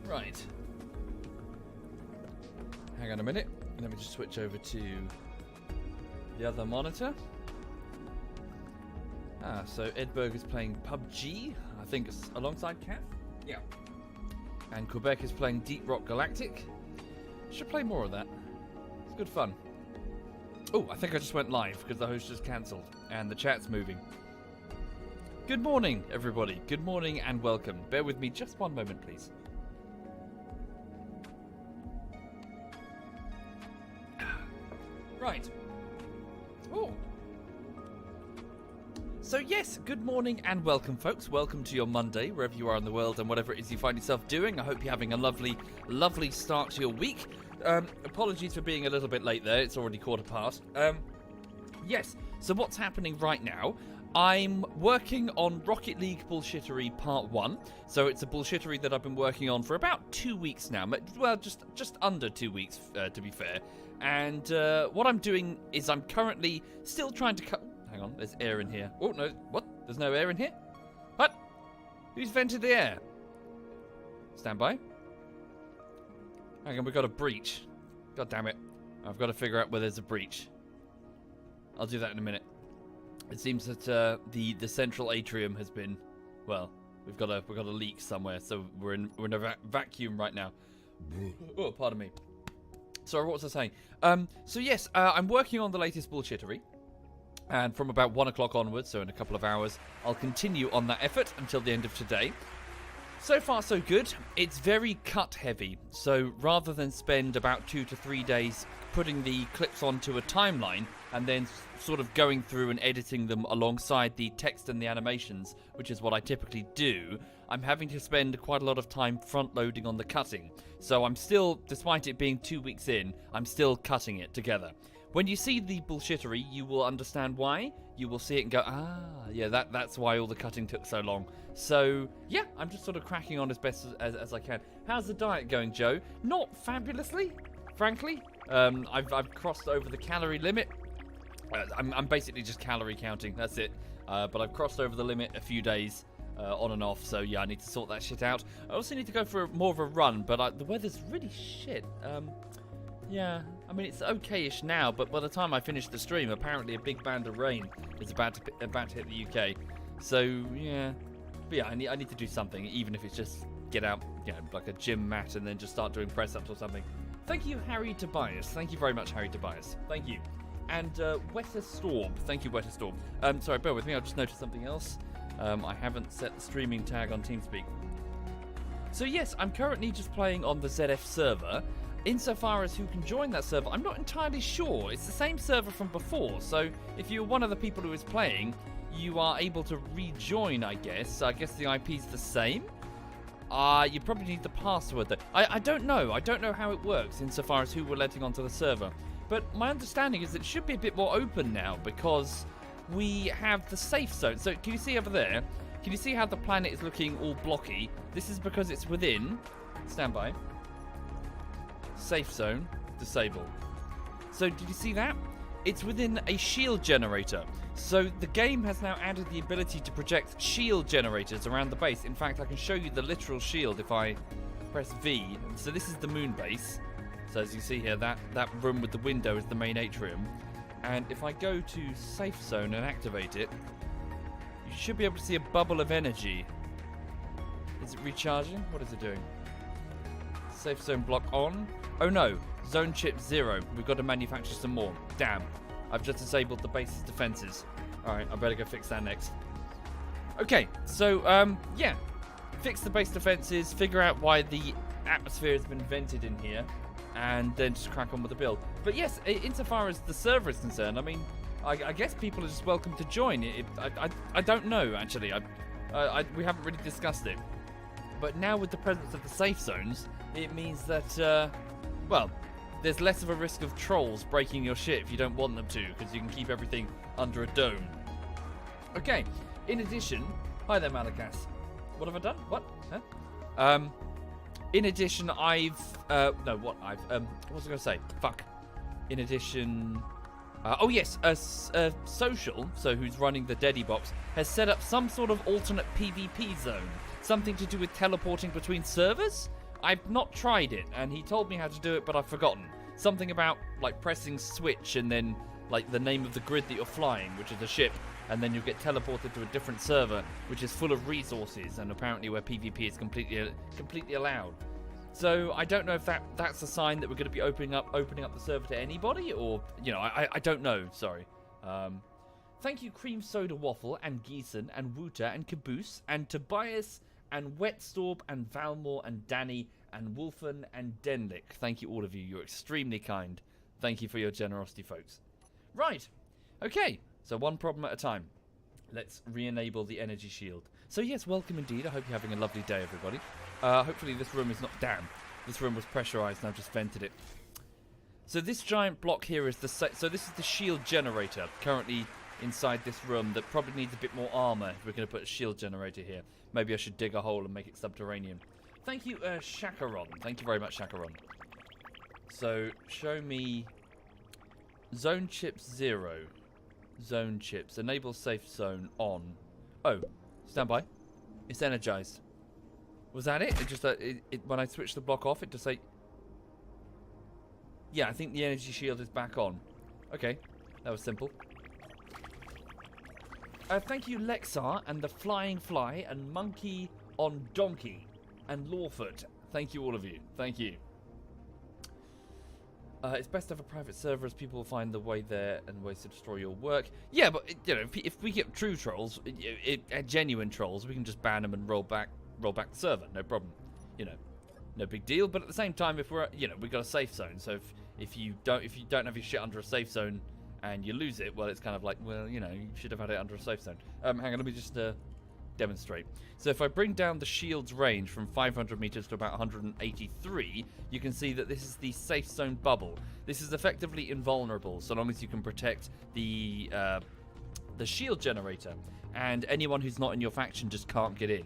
Right. Hang on a minute. Let me just switch over to the other monitor. So Edberg is playing PUBG, I think it's alongside Cat. Yeah. And Quebec is playing Deep Rock Galactic. Should play more of that. It's good fun. Oh, I think I just went live because the host just cancelled and the chat's moving. Good morning, everybody. Good morning and welcome. Bear with me just one moment, please. Right. Oh. So yes, good morning and welcome, folks. Welcome to your Monday, wherever you are in the world and whatever it is you find yourself doing. I hope you're having a lovely, lovely start to your week. Apologies for being a little bit late there. It's already 1:15. Yes, so what's happening right now? I'm working on Rocket League Bullshittery Part 1. So it's a bullshittery that I've been working on for about 2 weeks now. Well, just under 2 weeks, to be fair. And what I'm doing is I'm currently still trying to cut... Hang on, there's air in here. Oh, no, what? There's no air in here? What? Who's vented the air? Stand by. Hang on, we've got a breach. God damn it. I've got to figure out where there's a breach. I'll do that in a minute. It seems that the central atrium has been... Well, we've got a leak somewhere, so we're in a vacuum right now. Oh, pardon me. Sorry, what was I saying? So yes, I'm working on the latest bullshittery. And from about 1 o'clock onwards, so in a couple of hours, I'll continue on that effort until the end of today. So far, so good. It's very cut heavy. So rather than spend about 2 to 3 days putting the clips onto a timeline and then sort of going through and editing them alongside the text and the animations, which is what I typically do, I'm having to spend quite a lot of time front-loading on the cutting. So I'm still, despite it being 2 weeks in, I'm still cutting it together. When you see the bullshittery, you will understand why. You will see it and go, yeah, that's why all the cutting took so long. So, yeah, I'm just sort of cracking on as best as I can. How's the diet going, Joe? Not fabulously, frankly. I've crossed over the calorie limit. I'm basically just calorie counting, that's it. But I've crossed over the limit a few days on and off, so yeah, I need to sort that shit out. I also need to go for more of a run, but the weather's really shit. Yeah, I mean, it's okay-ish now, but by the time I finish the stream, apparently a big band of rain is about to hit the UK. So, yeah. But yeah, I need to do something, even if it's just get out, you know, like a gym mat and then just start doing press-ups or something. Thank you, Harry Tobias. Thank you very much, Harry Tobias. Thank you. And Wetter Storm. Thank you, Wetter Storm. Sorry, bear with me. I just noticed something else. I haven't set the streaming tag on TeamSpeak. So yes, I'm currently just playing on the ZF server. Insofar as who can join that server, I'm not entirely sure. It's the same server from before, so if you're one of the people who is playing, you are able to rejoin, I guess. I guess the IP's the same. You probably need the password, though. I don't know. I don't know how it works insofar as who we're letting onto the server. But my understanding is it should be a bit more open now because we have the safe zone. So can you see over there? Can you see how the planet is looking all blocky? This is because it's within... Stand by. Safe zone, disable. So did you see that? It's within a shield generator. So the game has now added the ability to project shield generators around the base. In fact, I can show you the literal shield if I press V. So this is the moon base. So as you see here, that room with the window is the main atrium. And if I go to safe zone and activate it, you should be able to see a bubble of energy. Is it recharging? What is it doing? Safe zone block on. Oh no, zone chip 0. We've got to manufacture some more. Damn, I've just disabled the base's defenses. Alright, I better go fix that next. Okay, so, yeah. Fix the base defenses, figure out why the atmosphere has been vented in here, and then just crack on with the build. But yes, insofar as the server is concerned, I mean, I guess people are just welcome to join. I don't know, actually. We haven't really discussed it. But now with the presence of the safe zones, it means that, well, there's less of a risk of trolls breaking your shit if you don't want them to, because you can keep everything under a dome. Okay, in addition... Hi there, Malakas. What have I done? What? Huh? In addition, I've... no, what I've... what was I going to say? Fuck. In addition... oh, yes. Social, so who's running the Deddy box, has set up some sort of alternate PvP zone. Something to do with teleporting between servers? I've not tried it, and he told me how to do it, but I've forgotten. Something about, like, pressing switch and then, like, the name of the grid that you're flying, which is a ship, and then you'll get teleported to a different server, which is full of resources, and apparently where PvP is completely allowed. So I don't know if that's a sign that we're going to be opening up the server to anybody, or, you know, I don't know, sorry. Thank you, Cream Soda Waffle, and Geeson, and Woota, and Caboose, and Tobias, and Wetstorp, and Valmore, and Danny, and Wolfen, and Denlick. Thank you, all of you. You're extremely kind. Thank you for your generosity, folks. Right. Okay. So one problem at a time. Let's re-enable the energy shield. So yes, welcome indeed. I hope you're having a lovely day, everybody. Hopefully this room is not damp. This room was pressurized and I've just vented it. So this giant block here is so this is the shield generator currently inside this room that probably needs a bit more armor if we're going to put a shield generator here. Maybe I should dig a hole and make it subterranean. Thank you, Shakaron. Thank you very much, Shakaron. So show me zone chips 0. Zone chips. Enable safe zone on. Oh, stand by. It's energized. Was that it? It just when I switched the block off, it just say. Yeah, I think the energy shield is back on. Okay, that was simple. Thank you, Lexar, and the Flying Fly, and Monkey on Donkey, and Lawfoot. Thank you, all of you. Thank you. It's best to have a private server as people will find the way there and ways to destroy your work. Yeah, but, you know, if we get true trolls, genuine trolls, we can just ban them and roll back the server. No problem. You know, no big deal. But at the same time, if we're, you know, we've got a safe zone. So if you don't have your shit under a safe zone and you lose it, well, it's kind of like, well, you know, you should have had it under a safe zone. Hang on, let me just demonstrate. So if I bring down the shield's range from 500 meters to about 183, you can see that this is the safe zone bubble. This is effectively invulnerable so long as you can protect the shield generator, and anyone who's not in your faction just can't get in.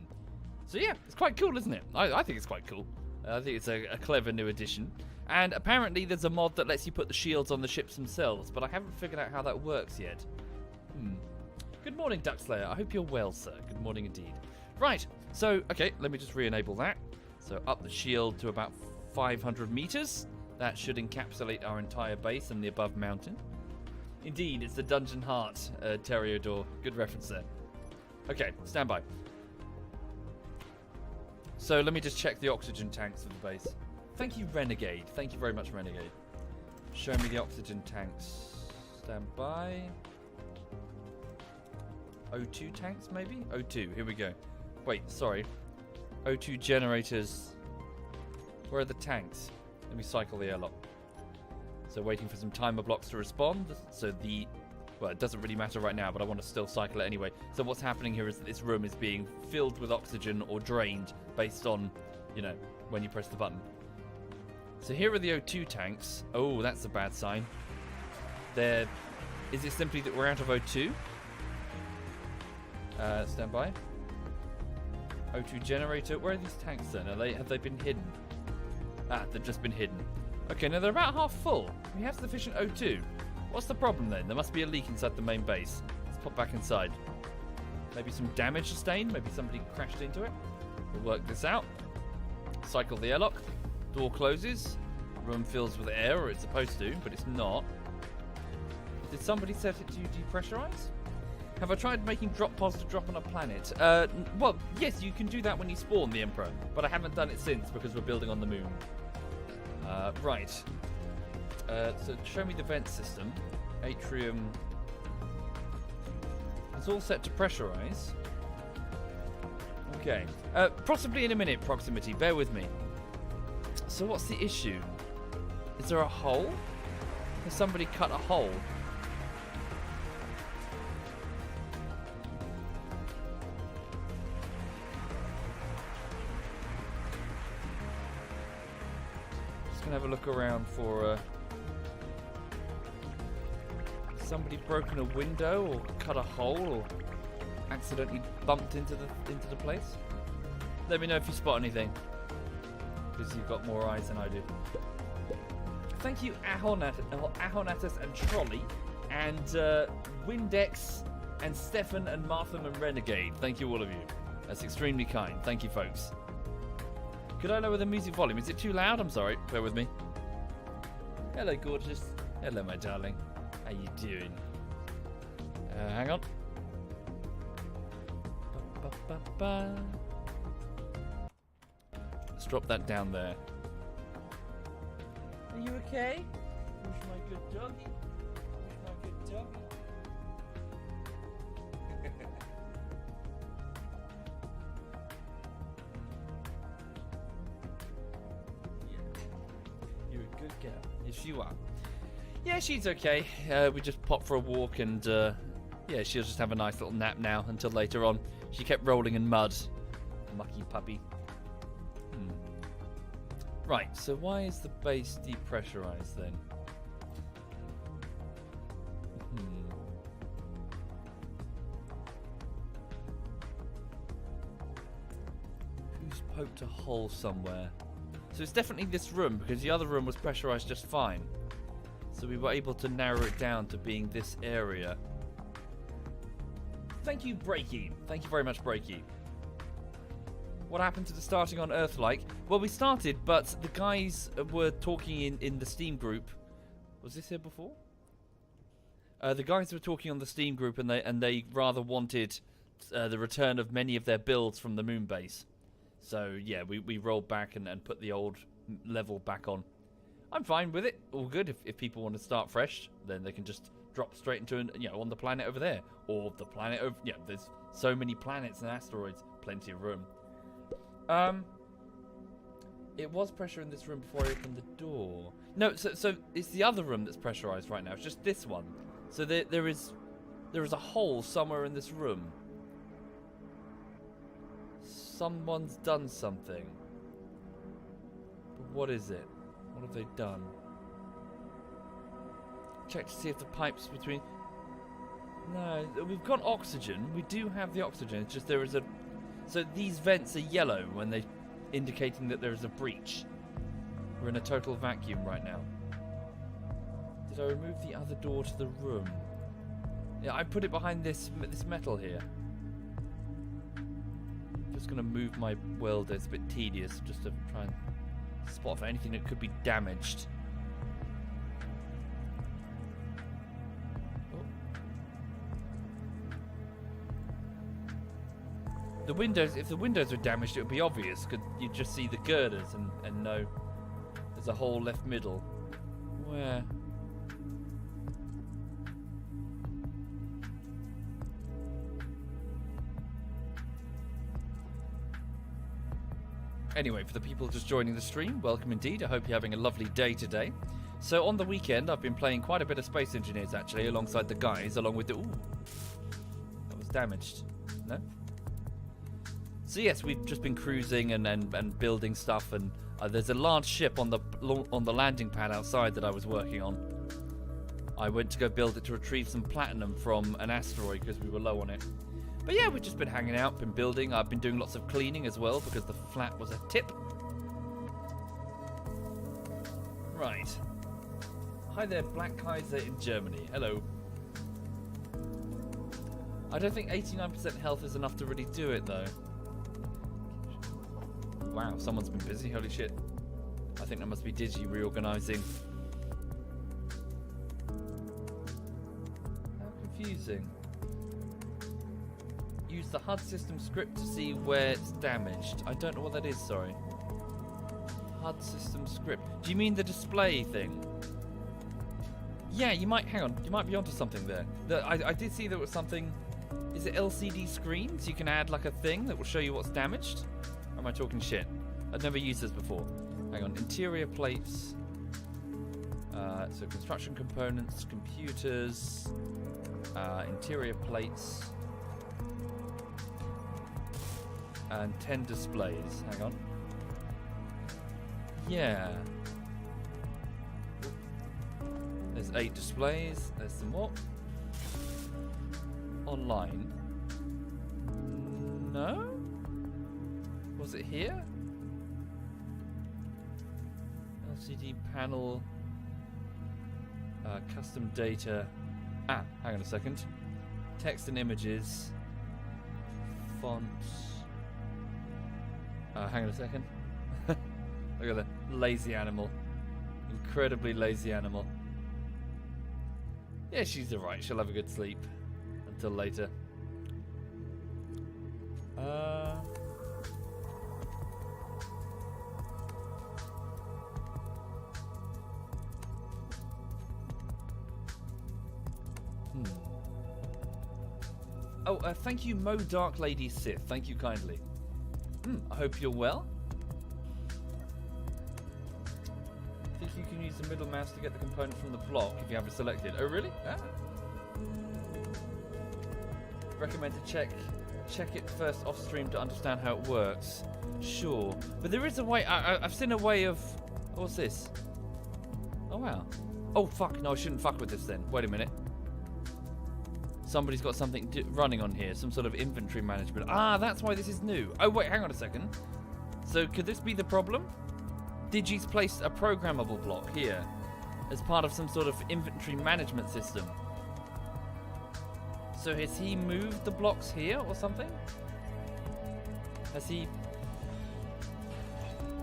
So yeah, it's quite cool, isn't it? I think it's quite cool. I think it's a clever new addition. And apparently there's a mod that lets you put the shields on the ships themselves, but I haven't figured out how that works yet. Good morning, Duckslayer. I hope you're well, sir. Good morning indeed. Right, so, okay, let me just re-enable that. So up the shield to about 500 meters. That should encapsulate our entire base and the above mountain. Indeed, it's the Dungeon Heart, Teriodor. Good reference there. Okay, stand by. So let me just check the oxygen tanks of the base. Thank you, Renegade. Thank you very much, Renegade. Show me the oxygen tanks. Stand by. O2 tanks, maybe? O2, here we go. Wait, sorry. O2 generators. Where are the tanks? Let me cycle the airlock. So waiting for some timer blocks to respond. So well, it doesn't really matter right now, but I want to still cycle it anyway. So what's happening here is that this room is being filled with oxygen or drained based on, you know, when you press the button. So here are the O2 tanks. Oh, that's a bad sign. Is it simply that we're out of O2? Stand by. O2 generator. Where are these tanks then? Have they been hidden? Ah, they've just been hidden. Okay, now they're about half full. We have sufficient O2. What's the problem then? There must be a leak inside the main base. Let's pop back inside. Maybe some damage sustained. Maybe somebody crashed into it. We'll work this out. Cycle the airlock. Door closes. Room fills with air, or it's supposed to, but it's not. Did somebody set it to depressurize? Have I tried making drop pods to drop on a planet? Well, yes, you can do that when you spawn the Emperor, but I haven't done it since because we're building on the moon. Right. So show me the vent system. Atrium. It's all set to pressurize. Okay. Possibly in a minute, proximity. Bear with me. So what's the issue? Is there a hole? Has somebody cut a hole? Have a look around for somebody broken a window or cut a hole or accidentally bumped into the place. Let me know if you spot anything, because you've got more eyes than I do. Thank you, Ahonatus and Trolley, and Windex and Stefan and Martham and Renegade. Thank you, all of you. That's extremely kind. Thank you, folks. Could I lower the music volume? Is it too loud? I'm sorry. Bear with me. Hello, gorgeous. Hello, my darling. How you doing? Hang on. Let's drop that down there. Are you okay? Where's my good doggy? Where's my good doggy? You're a good girl. Yes, you are. Yeah, she's okay. We just popped for a walk and yeah, she'll just have a nice little nap now until later on. She kept rolling in mud. Mucky puppy. Right, so why is the base depressurized then? Who's poked a hole somewhere? So it's definitely this room, because the other room was pressurized just fine. So we were able to narrow it down to being this area. Thank you, Breaky. Thank you very much, Breaky. What happened to the starting on Earth like? Well, we started, but the guys were talking in the Steam group. Was this here before? The guys were talking on the Steam group, and they rather wanted the return of many of their builds from the moon base. So yeah, we rolled back and put the old level back on. I'm fine with it. All good. If people want to start fresh, then they can just drop straight into on the planet over there, or the planet over. Yeah, there's so many planets and asteroids, plenty of room. It was pressure in this room before I opened the door. No, so it's the other room that's pressurized right now. It's just this one. So there is a hole somewhere in this room. Someone's done something. But what is it? What have they done? Check to see if the pipes between. No, we've got oxygen. We do have the oxygen. It's just there is a. So these vents are yellow when they indicating that there is a breach. We're in a total vacuum right now. Did I remove the other door to the room? Yeah, I put it behind this metal here. Just gonna move my welder. It's a bit tedious just to try and spot for anything that could be damaged. The windows, if the windows were damaged, it would be obvious, because you'd just see the girders and know there's a hole left middle. Where? Anyway, for the people just joining the stream, welcome indeed. I hope you're having a lovely day today. So on the weekend, I've been playing quite a bit of Space Engineers, actually, alongside the guys, along with the... Ooh, that was damaged. No? So yes, we've just been cruising and building stuff, and there's a large ship on the landing pad outside that I was working on. I went to go build it to retrieve some platinum from an asteroid because we were low on it. But yeah, we've just been hanging out, been building. I've been doing lots of cleaning as well because the flat was a tip. Right. Hi there, Black Kaiser in Germany. Hello. I don't think 89% health is enough to really do it though. Wow, someone's been busy. Holy shit. I think that must be Digi reorganizing. How confusing. Use the HUD system script to see where it's damaged. I don't know what that is, sorry. HUD system script. Do you mean the display thing? Yeah, you might, hang on, you might be onto something there. I did see there was something, is it LCD screens? You can add like a thing that will show you what's damaged? Or am I talking shit? I've never used this before. Hang on, interior plates. So construction components, computers, interior plates, and 10 displays. Hang on. Yeah. There's 8 displays. There's some more. Online. No? Was it here? LCD panel. Custom data. Ah, hang on a second. Text and images. Fonts. Hang on a second. Look at the lazy animal. Incredibly lazy animal. Yeah, she's alright. She'll have a good sleep. Until later. Oh, thank you, Mo Dark Lady Sith. Thank you kindly. I hope you're well. Think you can use the middle mouse to get the component from the block if you have it selected. Oh, really? Ah. Recommend to check it first off stream to understand how it works. Sure, but there is a way. I've seen a way of. What's this? Oh wow. Oh fuck! No, I shouldn't fuck with this then. Wait a minute. Somebody's got something running on here. Some sort of inventory management. Ah, that's why this is new. Oh wait, hang on a second. So could this be the problem? Digi's placed a programmable block here as part of some sort of inventory management system. So has he moved the blocks here or something? Has he...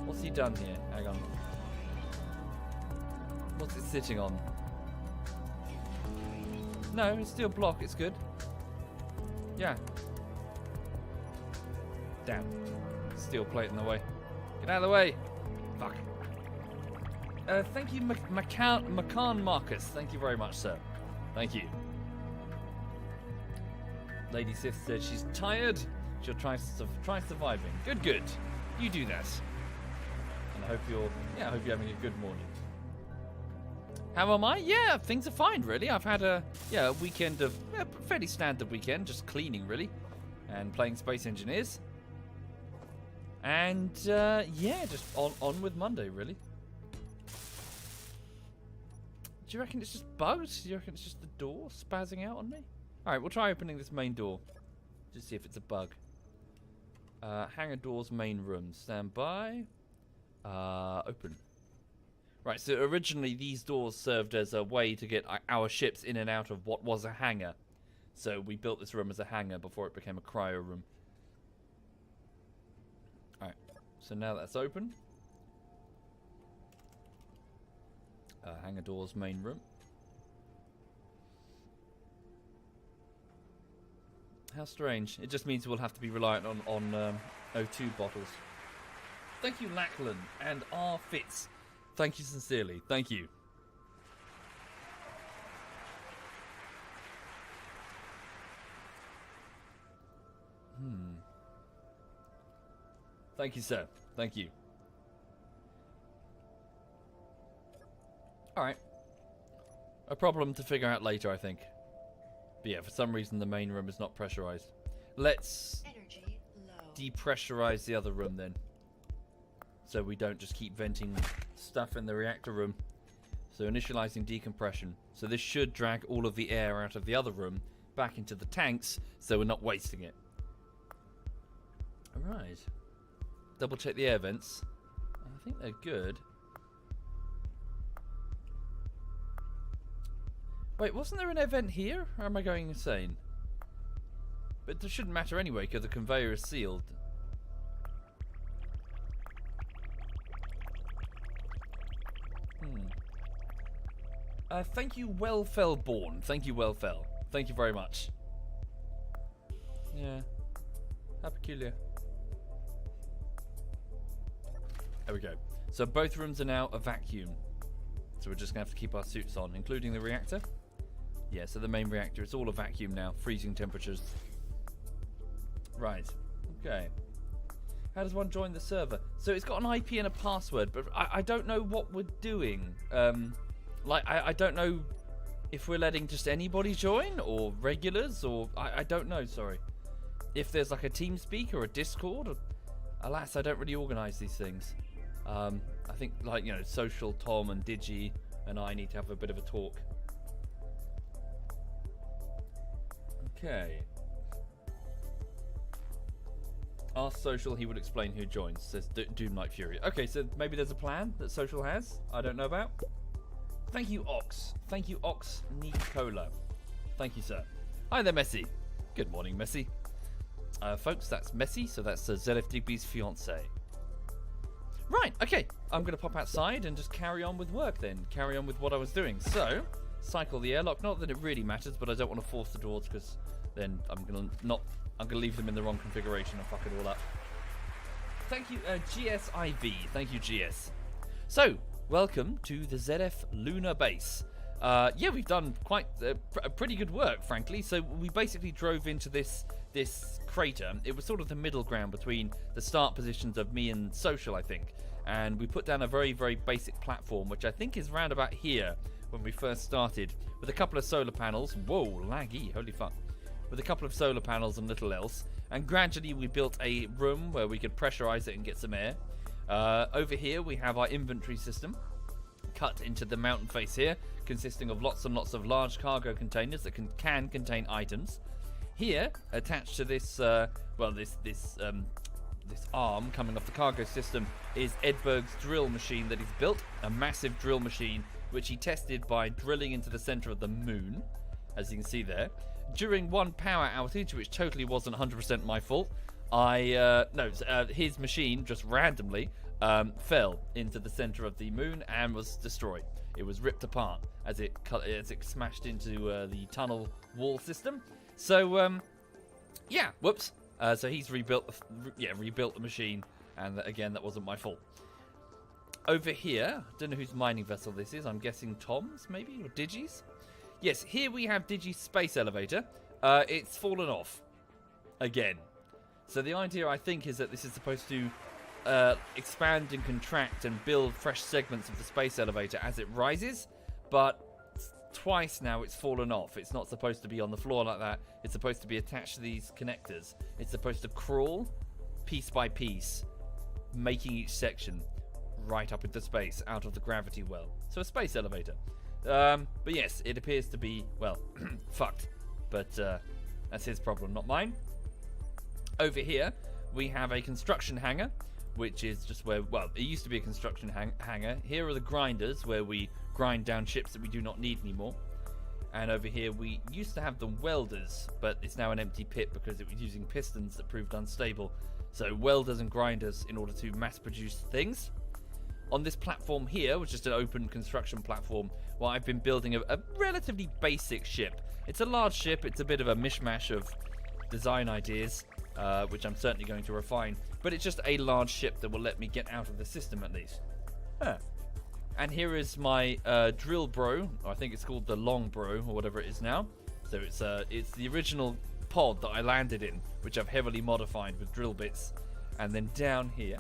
What's he done here? Hang on. What's it sitting on? No, it's still block. It's good. Yeah. Damn. Steel plate in the way. Get out of the way. Fuck. Thank you, Macan Marcus. Thank you very much, sir. Thank you. Lady Sith said she's tired. She'll try surviving. Good, good. You do that. And I hope you're having a good morning. How am I? Yeah, things are fine, really. I've had a weekend of fairly standard weekend, just cleaning, really, and playing Space Engineers. And just on with Monday, really. Do you reckon it's just bugs? Do you reckon it's just the door spazzing out on me? Alright, we'll try opening this main door. Just see if it's a bug. Hangar doors, main room. Stand by. Open. Right, so originally these doors served as a way to get our ships in and out of what was a hangar. So we built this room as a hangar before it became a cryo room. Alright, so now that's open. Hangar doors, main room. How strange. It just means we'll have to be reliant on O2 bottles. Thank you, Lackland and R. Fitz. Thank you sincerely. Thank you. Thank you, sir. Thank you. Alright. A problem to figure out later, I think. But yeah, for some reason the main room is not pressurized. Let's depressurize the other room then. So we don't just keep venting stuff in the reactor room. So initializing decompression. So this should drag all of the air out of the other room back into the tanks, so we're not wasting it. Alright. Double check the air vents. I think they're good. Wait, wasn't there an event here? Or am I going insane? But it shouldn't matter anyway, because the conveyor is sealed. Thank you, Wellfellborn. Thank you, Wellfell. Thank you very much. Yeah. How peculiar. There we go. So both rooms are now a vacuum. So we're just going to have to keep our suits on, including the reactor. Yeah, so the main reactor is all a vacuum now. Freezing temperatures. Right. Okay. How does one join the server? So it's got an IP and a password, but I don't know what we're doing. I don't know if we're letting just anybody join, or regulars, or... I don't know, sorry. If there's like a TeamSpeak or a Discord. Or, alas, I don't really organise these things. I think, like, you know, Social, Tom and Digi and I need to have a bit of a talk. Okay. Ask Social, he would explain who joins, says Doom Knight Fury. Okay, so maybe there's a plan that Social has, I don't know about. Thank you, Ox. Thank you, Ox Nicola. Thank you, sir. Hi there, Messi. Good morning, Messi. Folks, that's Messi, so that's ZFDB's fiance. Right, okay. I'm going to pop outside and just carry on with work then. Carry on with what I was doing. So, cycle the airlock. Not that it really matters, but I don't want to force the doors because then I'm going to leave them in the wrong configuration and fuck it all up. Thank you, GSIV. Thank you, GS. So, welcome to the ZF Lunar Base. Yeah, we've done quite pretty good work, frankly. So we basically drove into this crater. It was sort of the middle ground between the start positions of me and Social, I think. And we put down a very, very basic platform, which I think is round about here when we first started, with a couple of solar panels. Whoa, laggy, holy fuck. With a couple of solar panels and little else. And gradually we built a room where we could pressurize it and get some air. Over here we have our inventory system cut into the mountain face here, consisting of lots and lots of large cargo containers that can contain items. Here, attached to this, this arm coming off the cargo system, is Edberg's drill machine that he's built, a massive drill machine which he tested by drilling into the center of the moon, as you can see there. During one power outage, which totally wasn't 100% my fault, his machine just randomly fell into the center of the moon and was destroyed. It was ripped apart as it smashed into the tunnel wall system. So, yeah, whoops. So he's rebuilt the machine, and again, that wasn't my fault. Over here, don't know whose mining vessel this is. I'm guessing Tom's, maybe, or Digi's. Yes, here we have Digi's space elevator. It's fallen off again. So the idea, I think, is that this is supposed to expand and contract and build fresh segments of the space elevator as it rises, but twice now it's fallen off. It's not supposed to be on the floor like that. It's supposed to be attached to these connectors. It's supposed to crawl piece by piece, making each section right up into space out of the gravity well. So a space elevator. But yes, it appears to be, well, fucked. But that's his problem, not mine. Over here, we have a construction hangar, which is just where, well, it used to be a construction hangar. Here are the grinders, where we grind down ships that we do not need anymore. And over here, we used to have the welders, but it's now an empty pit because it was using pistons that proved unstable. So welders and grinders in order to mass produce things. On this platform here, which is an open construction platform, well, I've been building a relatively basic ship. It's a large ship. It's a bit of a mishmash of design ideas, which I'm certainly going to refine. But it's just a large ship that will let me get out of the system at least. Huh. And here is my drill bro. I think it's called the long bro, or whatever it is now. So it's the original pod that I landed in, which I've heavily modified with drill bits. And then down here,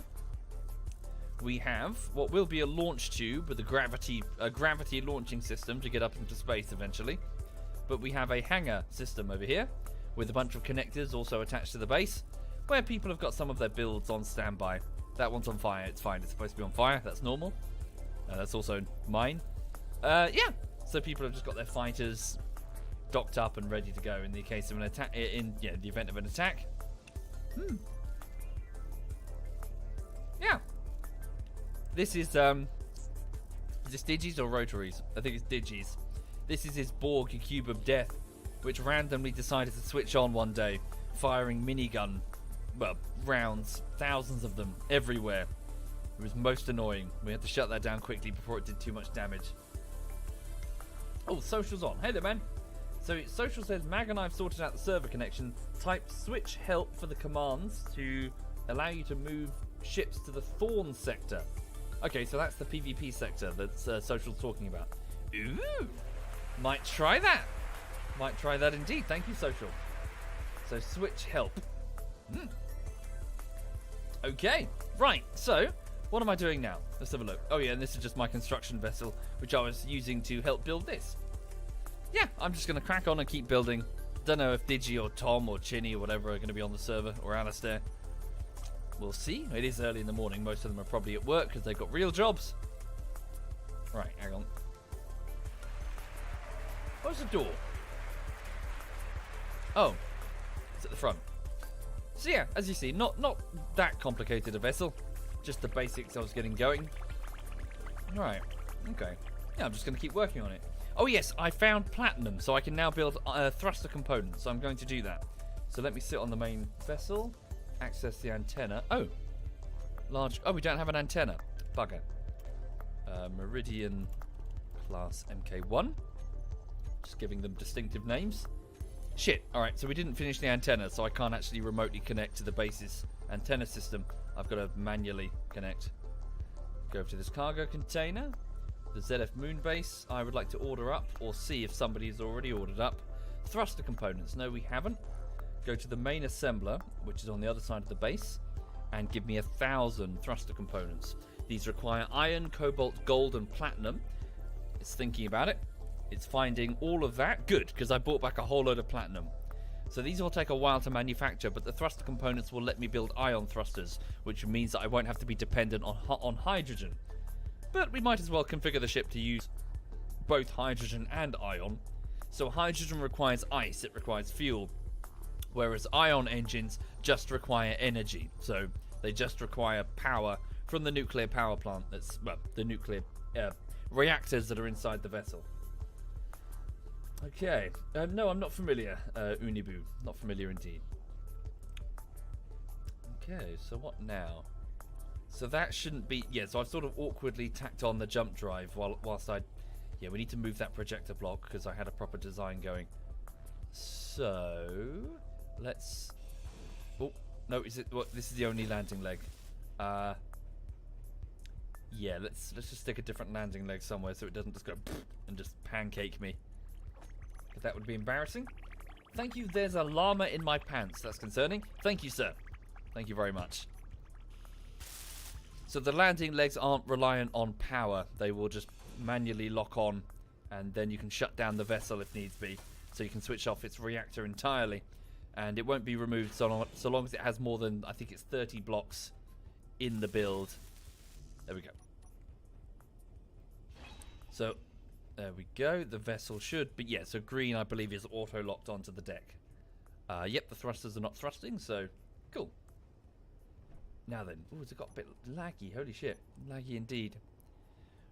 we have what will be a launch tube with a gravity launching system to get up into space eventually. But we have a hangar system over here with a bunch of connectors also attached to the base, where people have got some of their builds on standby. That one's on fire. It's fine. It's supposed to be on fire. That's normal. That's also mine. Yeah. So people have just got their fighters docked up and ready to go in the case of an attack. In the event of an attack. Yeah. This is this Digi's or Rotaries? I think it's Digi's. This is his Borg cube of death, which randomly decided to switch on one day, firing minigun, well, rounds, thousands of them everywhere. It was most annoying. We had to shut that down quickly before it did too much damage. Oh, Social's on. Hey there, man. So Social says, Mag and I have sorted out the server connection. Type switch help for the commands to allow you to move ships to the Thorn sector. Okay, so that's the PvP sector that Social's talking about. Ooh, might try that. Might try that indeed. Thank you, Social. So switch help. Okay, right. So what am I doing now? Let's have a look. Oh yeah, and this is just my construction vessel, which I was using to help build this. Yeah, I'm just going to crack on and keep building. Don't know if Digi or Tom or Chinny or whatever are going to be on the server, or Alistair. We'll see. It is early in the morning. Most of them are probably at work because they've got real jobs. Right, hang on. Where's the door? Oh, it's at the front. So yeah, as you see, not that complicated a vessel. Just the basics I was getting going. Right, okay. Yeah, I'm just going to keep working on it. Oh yes, I found platinum, so I can now build thruster components. So I'm going to do that. So let me sit on the main vessel. Access the antenna. Oh, Large... Oh, we don't have an antenna. Bugger. Meridian class MK1. Just giving them distinctive names. Shit. Alright, so we didn't finish the antenna, so I can't actually remotely connect to the base's antenna system. I've got to manually connect. Go over to this cargo container. The ZF moon base. I would like to order up, or see if somebody has already ordered up, thruster components. No, we haven't. Go to the main assembler, which is on the other side of the base, and give me 1,000 thruster components. These require iron, cobalt, gold, and platinum. It's thinking about it. It's finding all of that. Good, because I bought back a whole load of platinum. So these will take a while to manufacture, but the thruster components will let me build ion thrusters, which means that I won't have to be dependent on hydrogen. But we might as well configure the ship to use both hydrogen and ion. So hydrogen requires ice, it requires fuel, whereas ion engines just require energy. So they just require power from the nuclear power plant that's, well, the nuclear reactors that are inside the vessel. Okay. No, I'm not familiar, Unibu. Not familiar indeed. Okay, so what now? So that shouldn't be... Yeah, so I've sort of awkwardly tacked on the jump drive whilst I... Yeah, we need to move that projector block because I had a proper design going. So... Let's... Oh, no, is it... What? This is the only landing leg. Yeah, let's just stick a different landing leg somewhere so it doesn't just go and just pancake me. That would be embarrassing. Thank you, there's a llama in my pants. That's concerning. Thank you, sir. Thank you very much. So the landing legs aren't reliant on power. They will just manually lock on, and then you can shut down the vessel if needs be. So you can switch off its reactor entirely, and it won't be removed so long as it has more than, I think it's 30 blocks in the build. There we go. So... There we go. The vessel should be... Yeah, so green, I believe, is auto-locked onto the deck. Yep, the thrusters are not thrusting, so... Cool. Now then. Ooh, it's got a bit laggy. Holy shit. Laggy indeed.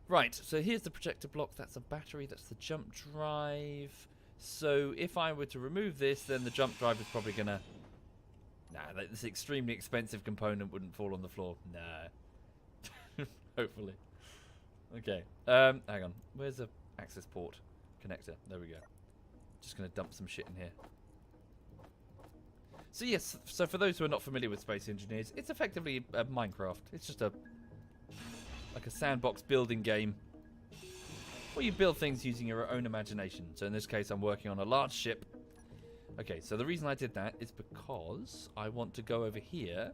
Right, so here's the projector block. That's a battery. That's the jump drive. So if I were to remove this, then the jump drive is probably going to... Nah, this extremely expensive component wouldn't fall on the floor. Nah. Hopefully. Okay. Hang on. Where's the... access port connector? There we go. Just going to dump some shit in here. So yes, so for those who are not familiar with Space Engineers, it's effectively Minecraft. It's just like a sandbox building game where you build things using your own imagination. So in this case, I'm working on a large ship. Okay, so the reason I did that is because I want to go over here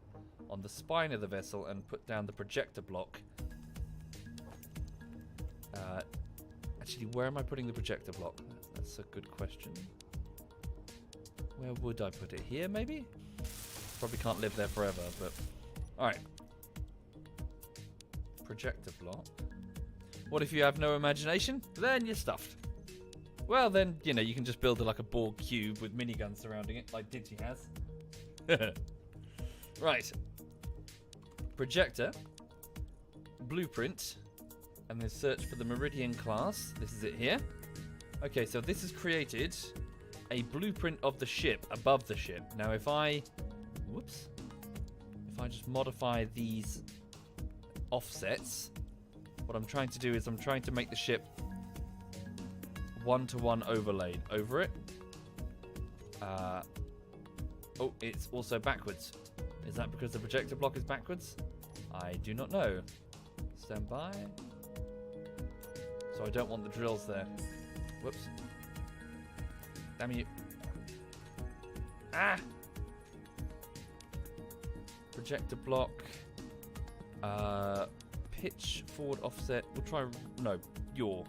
on the spine of the vessel and put down the projector block. Actually, where am I putting the projector block? That's a good question. Where would I put it? Here, maybe? Probably can't live there forever, but... Alright. Projector block. What if you have no imagination? Then you're stuffed. Well, then, you know, you can just build like a Borg cube with miniguns surrounding it, like Digi has. Right. Projector. Blueprint. And then search for the Meridian class. This is it here. Okay, so this has created a blueprint of the ship above the ship. Now if I... Whoops. If I just modify these offsets, what I'm trying to do is I'm trying to make the ship one-to-one overlaid over it. Oh, it's also backwards. Is that because the projector block is backwards? I do not know. Stand by. So I don't want the drills there. Whoops. Damn you. Ah! Projector block. Pitch forward offset. We'll try... No. Yaw.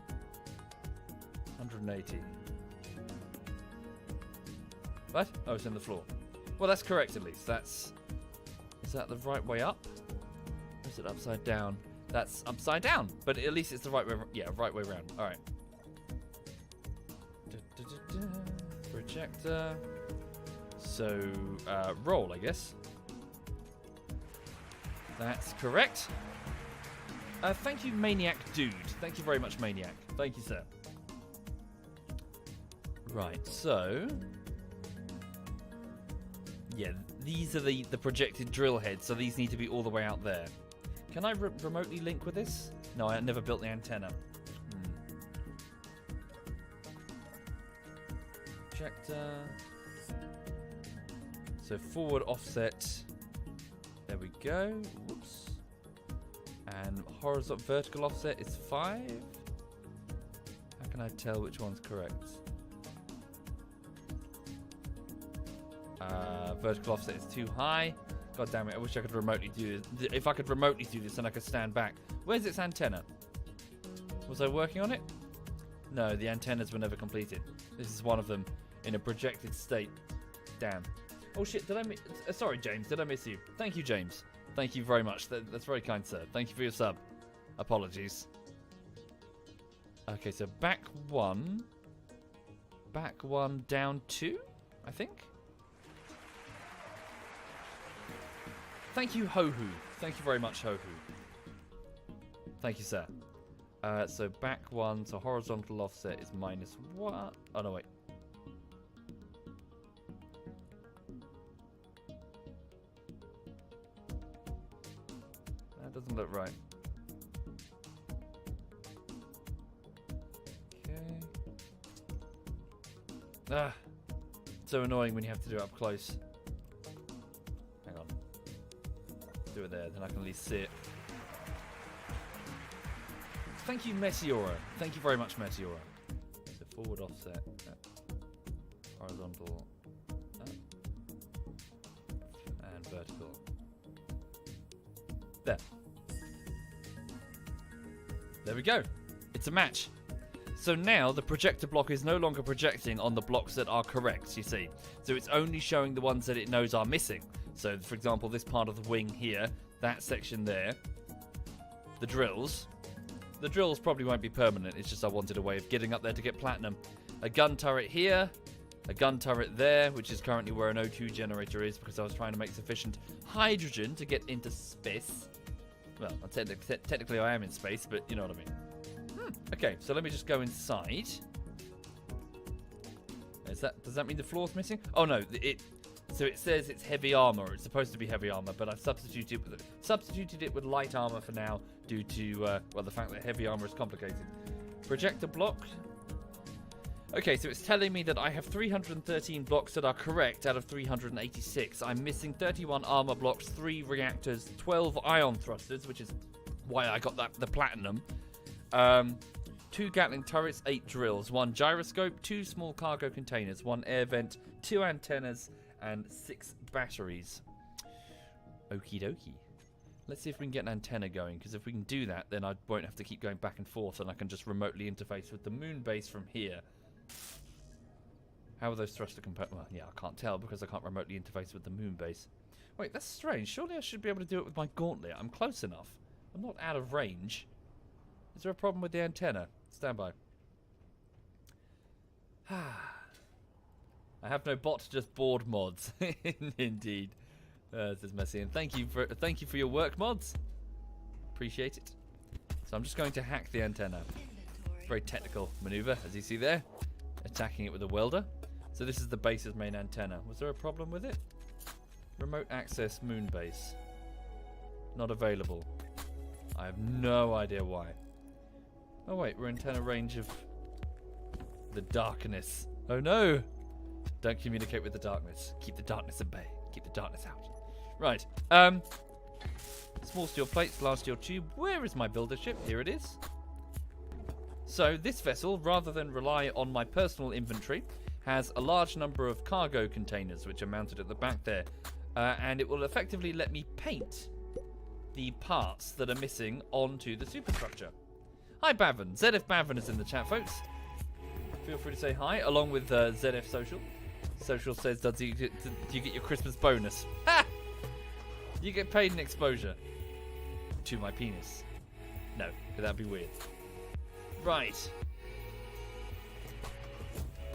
180. What? Oh, it's in the floor. Well, that's correct at least. That's... Is that the right way up? Or is it upside down? That's upside down, but at least it's the right way. Yeah, right way around. All right. Projector. So roll, I guess. That's correct. Thank you, Maniac Dude. Thank you very much, Maniac. Thank you, sir. Right. So. Yeah, these are the projected drill heads, so these need to be all the way out there. Can I remotely link with this? No, I never built the antenna. Projector. So forward offset. There we go. Whoops. And horizontal vertical offset is 5. How can I tell which one's correct? Vertical offset is too high. God damn it, I wish I could remotely do this. If I could remotely do this, then I could stand back. Where's its antenna? Was I working on it? No, the antennas were never completed. This is one of them in a projected state. Damn. Oh shit, did I miss... sorry, James, did I miss you? Thank you, James. Thank you very much. That's very kind, sir. Thank you for your sub. Apologies. Okay, so back 1. Back 1, down 2, I think. Thank you, Hohu. Thank you very much, Hohu. Thank you, sir. So back 1, so horizontal offset is -1. Oh, no, wait. That doesn't look right. Okay. Ah. So annoying when you have to do it up close. Hang on. Do it there, then I can at least see it. Thank you, Meteora. Thank you very much, Meteora. So forward offset, horizontal, and vertical. There. There we go. It's a match. So now the projector block is no longer projecting on the blocks that are correct, you see. So it's only showing the ones that it knows are missing. So, for example, this part of the wing here, that section there, the drills. The drills probably won't be permanent, it's just I wanted a way of getting up there to get platinum. A gun turret here, a gun turret there, which is currently where an O2 generator is because I was trying to make sufficient hydrogen to get into space. Well, technically I am in space, but you know what I mean. Okay, so let me just go inside. Does that mean the floor's missing? Oh no, so it says it's heavy armor. It's supposed to be heavy armor, but I've substituted it with light armor for now due to, well, the fact that heavy armor is complicated. Projector block. Okay, so it's telling me that I have 313 blocks that are correct out of 386. I'm missing 31 armor blocks, 3 reactors, 12 ion thrusters, which is why I got the platinum. 2 Gatling turrets, 8 drills, 1 gyroscope, 2 small cargo containers, 1 air vent, 2 antennas, and 6 batteries. Okie dokie. Let's see if we can get an antenna going, because if we can do that, then I won't have to keep going back and forth, and I can just remotely interface with the moon base from here. How are those thruster components? Well, yeah, I can't tell because I can't remotely interface with the moon base. Wait, that's strange. Surely I should be able to do it with my gauntlet. I'm close enough. I'm not out of range. Is there a problem with the antenna? Stand by. I have no bot, just board mods. Indeed. This is messy. And thank you for your work, mods. Appreciate it. So I'm just going to hack the antenna. Very technical maneuver, as you see there. Attacking it with a welder. So this is the base's main antenna. Was there a problem with it? Remote access moon base. Not available. I have no idea why. Oh wait, we're antenna range of the darkness. Oh no! Don't communicate with the darkness. Keep the darkness at bay. Keep the darkness out. Right. Small steel plates, large steel tube. Where is my builder ship? Here it is. So this vessel, rather than rely on my personal inventory, has a large number of cargo containers which are mounted at the back there. And it will effectively let me paint the parts that are missing onto the superstructure. Hi Bavin. ZF Bavin is in the chat, folks. Feel free to say hi, along with ZF Social. Social says, do you get your Christmas bonus? Ha! You get paid in exposure. To my penis. No, that'd be weird. Right.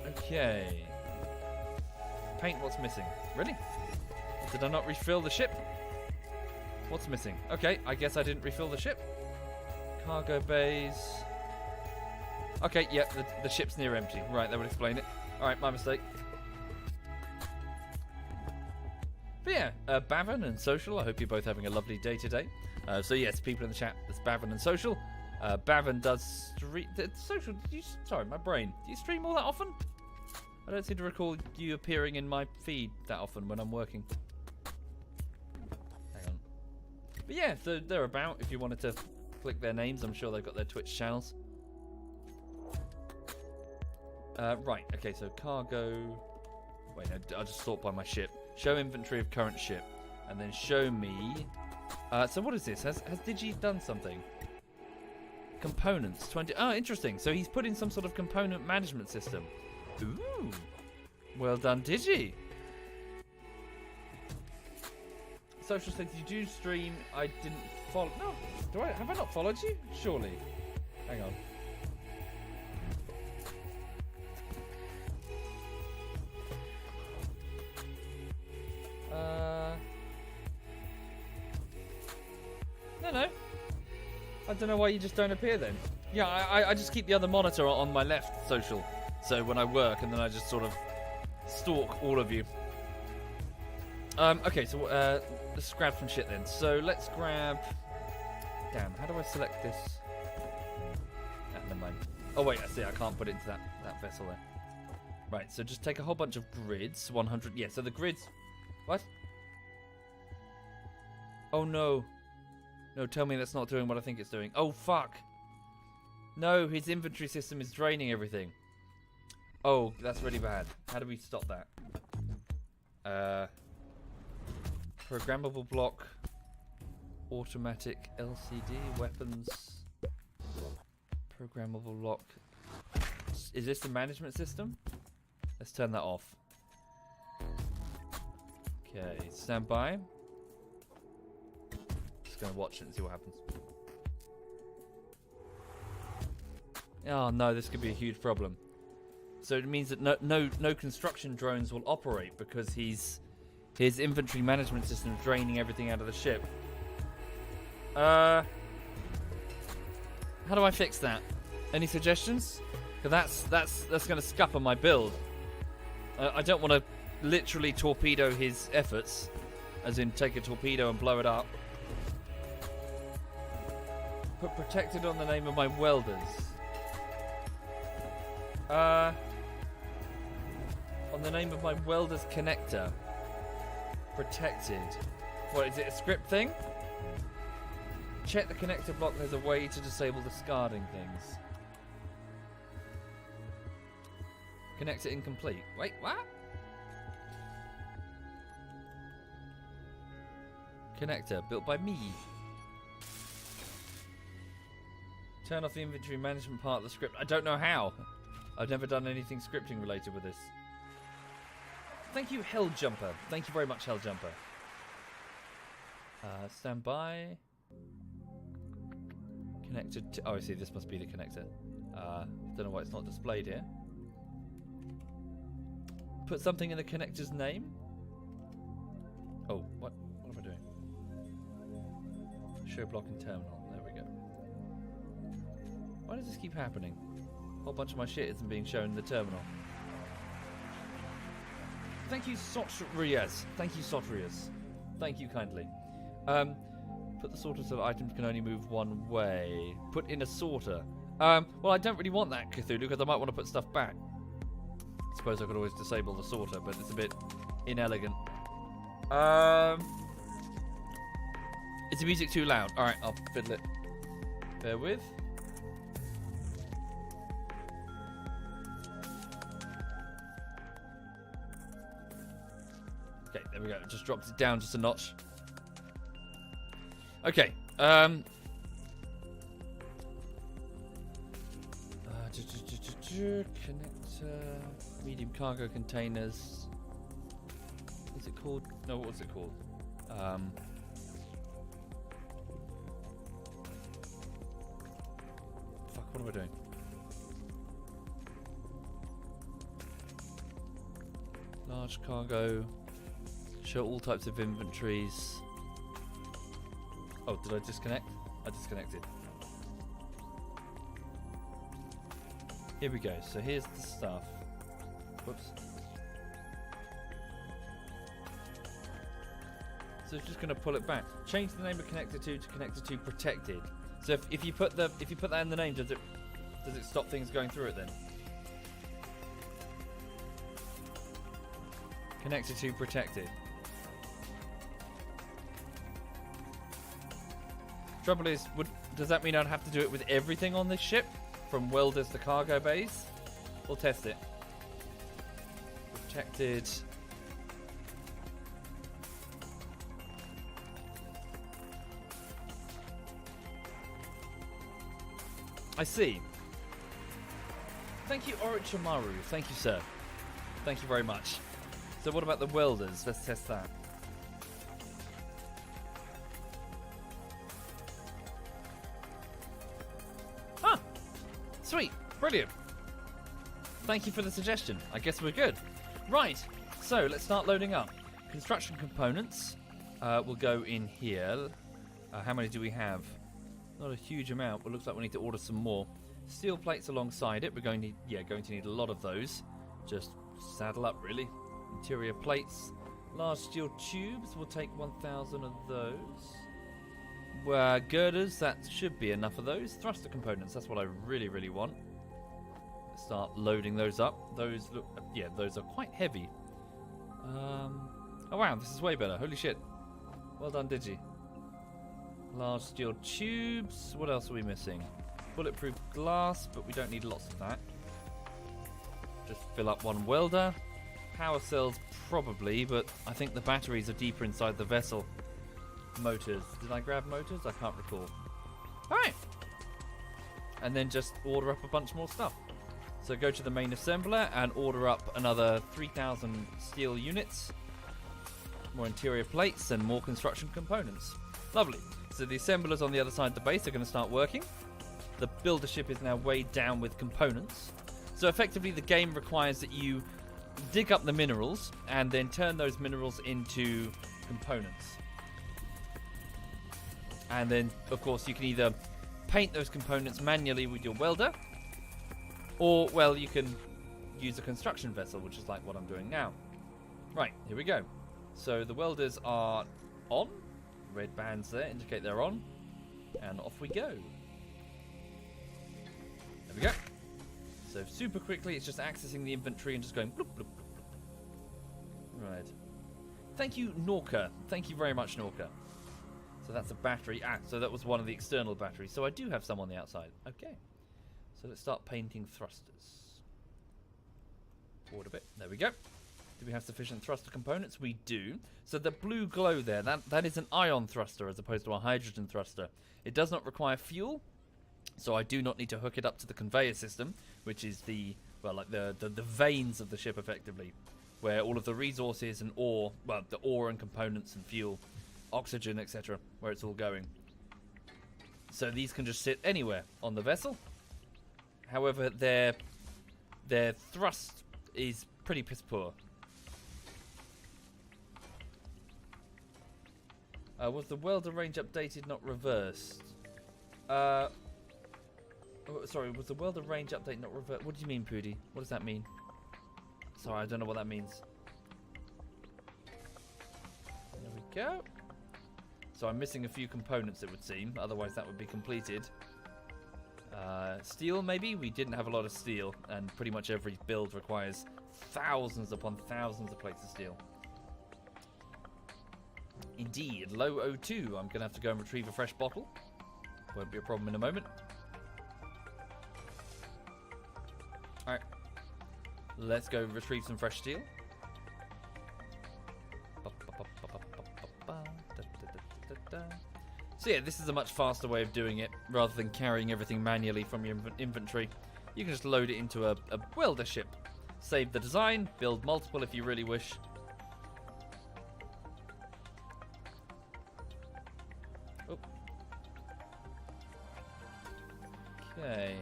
Okay. Paint what's missing. Really? Did I not refill the ship? What's missing? Okay, I guess I didn't refill the ship. Cargo bays. Okay, yeah, the ship's near empty. Right, that would explain it. Alright, my mistake. But yeah, Bavin and Social, I hope you're both having a lovely day today. So yes, people in the chat, it's Bavin and Social. Bavin does stream... Social, sorry, my brain. Do you stream all that often? I don't seem to recall you appearing in my feed that often when I'm working. Hang on. But yeah, so they're about, if you wanted to click their names. I'm sure they've got their Twitch channels. Right, okay, so cargo... Wait, no, I'll just sort by my ship. Show inventory of current ship. And then show me... so what is this? Has Digi done something? Components, 20... Oh, interesting. So he's put in some sort of component management system. Ooh. Well done, Digi. Social said, you do stream. I didn't follow... No, have I not followed you? Surely. Hang on. No. I don't know why you just don't appear then. Yeah, I just keep the other monitor on my left, Social. So when I work, and then I just sort of stalk all of you. Okay, so let's grab some shit then. So let's grab... Damn, how do I select this? Ah, never mind. Oh wait, I see, I can't put it into that vessel there. Right, so just take a whole bunch of grids. 100, yeah, so the grids... What? Oh no. No, tell me that's not doing what I think it's doing. Oh, fuck. No, his inventory system is draining everything. Oh, that's really bad. How do we stop that? Programmable block. Automatic LCD. Weapons. Programmable lock. Is this the management system? Let's turn that off. Okay, stand by. Going to watch it and see what happens. Oh no, this could be a huge problem. So it means that no construction drones will operate because his inventory management system is draining everything out of the ship. How do I fix that? Any suggestions? Because that's going to scupper my build. I don't want to literally torpedo his efforts, as in take a torpedo and blow it up. Put protected on the name of my welders. On the name of my welders connector. Protected. What, is it a script thing? Check the connector block, there's a way to disable discarding things. Connector incomplete. Wait, what? Connector, built by me. Turn off the inventory management part of the script. I don't know how. I've never done anything scripting related with this. Thank you, Helljumper. Thank you very much, Helljumper. Stand by. Connected to... Oh, I see. This must be the connector. Don't know why it's not displayed here. Put something in the connector's name. Oh, what? What am I doing? Show block and terminal. There we go. Why does this keep happening? A whole bunch of my shit isn't being shown in the terminal. Thank you, Sotrias. Thank you, Sotrias. Thank you kindly. Put the sorter so that items can only move one way. Put in a sorter. Well, I don't really want that, Cthulhu, because I might want to put stuff back. I suppose I could always disable the sorter, but it's a bit inelegant. Is the music too loud? Alright, I'll fiddle it. Bear with. Okay, there we go. It just drops it down just a notch. Okay. Connector, medium cargo containers. Is it called? No, what's it called? Fuck, what am I doing? Large cargo. Show all types of inventories. Oh, did I disconnect? I disconnected. Here we go. So here's the stuff. Whoops. So it's just going to pull it back. Change the name of connector 2 to connector 2 protected. So if you put that in the name, does it stop things going through it then? Connector 2 protected. Trouble is, does that mean I'd have to do it with everything on this ship? From welders to cargo bays? We'll test it. Protected. I see. Thank you, Orochimaru. Thank you, sir. Thank you very much. So what about the welders? Let's test that. Ah! Sweet. Brilliant. Thank you for the suggestion. I guess we're good. Right. So let's start loading up. Construction components will go in here. How many do we have? Not a huge amount, but looks like we need to order some more. Steel plates alongside it. We're going to need a lot of those. Just saddle up, really. Interior plates. Large steel tubes. We'll take 1,000 of those. Girders. That should be enough of those. Thruster components. That's what I really, really want. Start loading those up. Those look... those are quite heavy. Oh, wow. This is way better. Holy shit. Well done, Digi. Large steel tubes. What else are we missing? Bulletproof glass, but we don't need lots of that. Just fill up one welder. Power cells, probably, but I think the batteries are deeper inside the vessel. Motors. Did I grab motors? I can't recall. Alright. And then just order up a bunch more stuff. So go to the main assembler and order up another 3,000 steel units. More interior plates and more construction components. Lovely. So the assemblers on the other side of the base are going to start working. The builder ship is now weighed down with components. So effectively the game requires that you dig up the minerals and then turn those minerals into components. And then, of course, you can either paint those components manually with your welder, or, well, you can use a construction vessel, which is like what I'm doing now. Right, here we go. So the welders are on. Red bands there indicate they're on. And off we go. There we go. So super quickly, it's just accessing the inventory and just going bloop, bloop, bloop. Right. Thank you, Norca. Thank you very much, Norca. So that's a battery. So that was one of the external batteries. So I do have some on the outside. Okay. So let's start painting thrusters. Forward a bit. There we go. Do we have sufficient thruster components? We do. So the blue glow there, that is an ion thruster as opposed to a hydrogen thruster. It does not require fuel, so I do not need to hook it up to the conveyor system, which is the veins of the ship effectively, where all of the resources and ore, well, the ore and components and fuel, oxygen, etc., where it's all going. So these can just sit anywhere on the vessel. However, their thrust is pretty piss poor. Was the welder range updated, not reversed? Sorry, was the welder range update not reversed? What do you mean, Pooty? What does that mean? Sorry, I don't know what that means. There we go. So I'm missing a few components, it would seem. Otherwise, that would be completed. Steel, maybe? We didn't have a lot of steel, and pretty much every build requires thousands upon thousands of plates of steel. Indeed, low O2. I'm going to have to go and retrieve a fresh bottle. Won't be a problem in a moment. Alright. Let's go retrieve some fresh steel. So yeah, this is a much faster way of doing it, rather than carrying everything manually from your inventory. You can just load it into a welder ship. Save the design, build multiple if you really wish. Oh. Okay.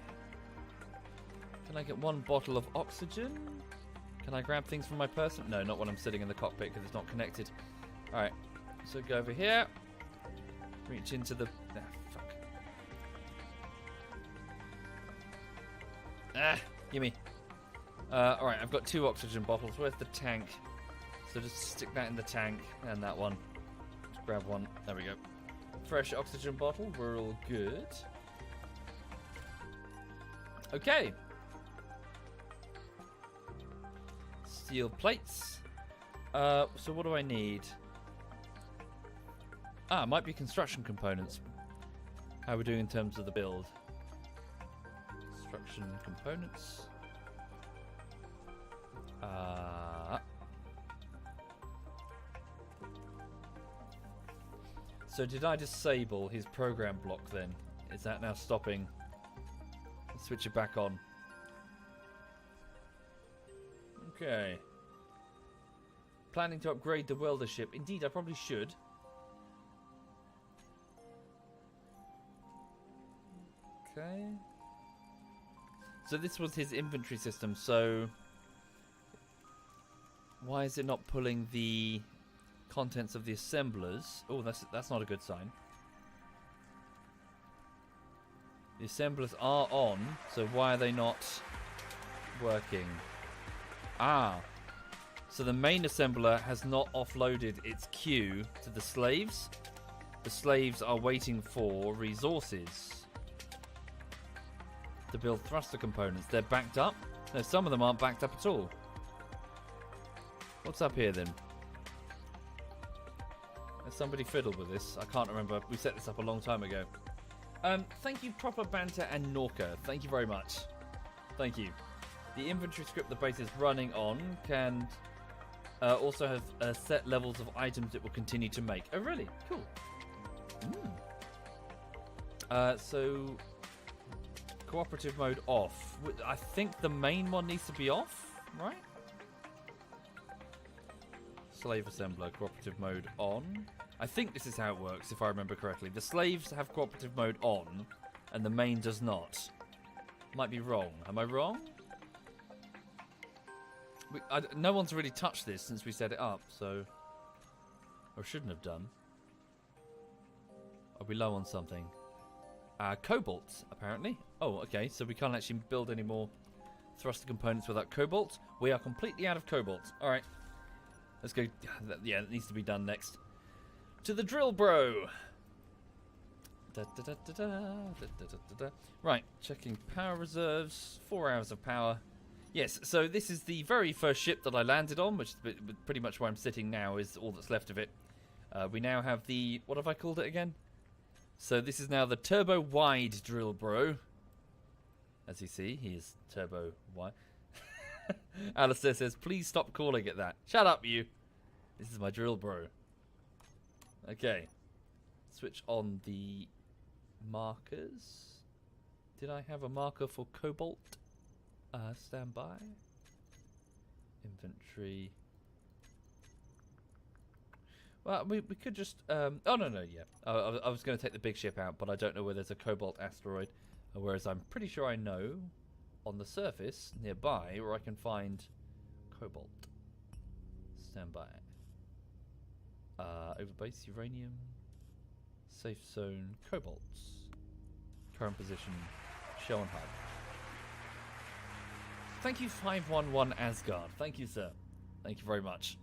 Can I get one bottle of oxygen? Can I grab things from my person? No, not when I'm sitting in the cockpit because it's not connected. Alright, so go over here. Reach into the... Ah, fuck. Ah, gimme. Alright, I've got 2 oxygen bottles. Where's the tank? So just stick that in the tank, and that one. Grab one. There we go. Fresh oxygen bottle. We're all good. Okay. Steel plates. So what do I need? It might be construction components. How are we doing in terms of the build? Construction components. So did I disable his program block then? Is that now stopping? Let's switch it back on. Okay. Planning to upgrade the welder ship. Indeed, I probably should. Okay. So this was his inventory system, so why is it not pulling the contents of the assemblers? Oh, that's not a good sign. The assemblers are on, so why are they not working? So the main assembler has not offloaded its queue to the slaves. The slaves are waiting for resources to build thruster components. They're backed up. No, some of them aren't backed up at all. What's up here then? Has somebody fiddled with this? I can't remember. We set this up a long time ago. Thank you, Proper Banter and Norca. Thank you very much. Thank you. The inventory script the base is running on can also have set levels of items it will continue to make. Oh, really? Cool. So, cooperative mode off. I think the main one needs to be off, right? Slave assembler, cooperative mode on. I think this is how it works, if I remember correctly. The slaves have cooperative mode on, and the main does not. Might be wrong. Am I wrong? No one's really touched this since we set it up, so... Or shouldn't have done. Are we low on something? Cobalt, apparently. Oh, okay, so we can't actually build any more thruster components without cobalt. We are completely out of cobalt. Alright. Let's go. Yeah, that needs to be done next. To the drill, bro! Right, checking power reserves. 4 hours of power. Yes, so this is the very first ship that I landed on, which is pretty much where I'm sitting now, is all that's left of it. We now have the... What have I called it again? So this is now the Turbo Wide Drill Bro. As you see, he is Turbo Wide. Alistair says, please stop calling it that. Shut up, you. This is my Drill Bro. Okay. Switch on the markers. Did I have a marker for cobalt? Stand by. Inventory. Well, we could just... oh, no, yeah. I was going to take the big ship out, but I don't know where there's a cobalt asteroid. Whereas I'm pretty sure I know on the surface nearby where I can find cobalt. Stand by. Over base, uranium. Safe zone, cobalts. Current position, shell and hub. Thank you, 511 Asgard. Thank you, sir. Thank you very much.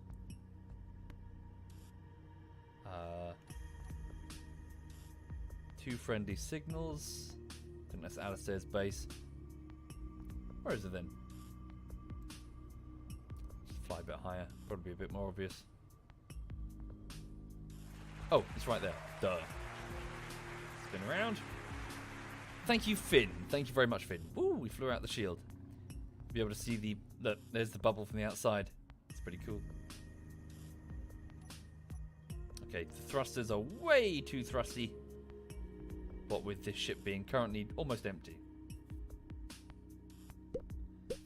Two friendly signals. I think that's Alistair's base. Where is it then? Just fly a bit higher. Probably a bit more obvious. Oh, it's right there. Duh. Spin around. Thank you, Finn. Thank you very much, Finn. Ooh, we flew out the shield. Be able to see the... Look, there's the bubble from the outside. It's pretty cool. Okay, the thrusters are way too thrusty. What with this ship being currently almost empty.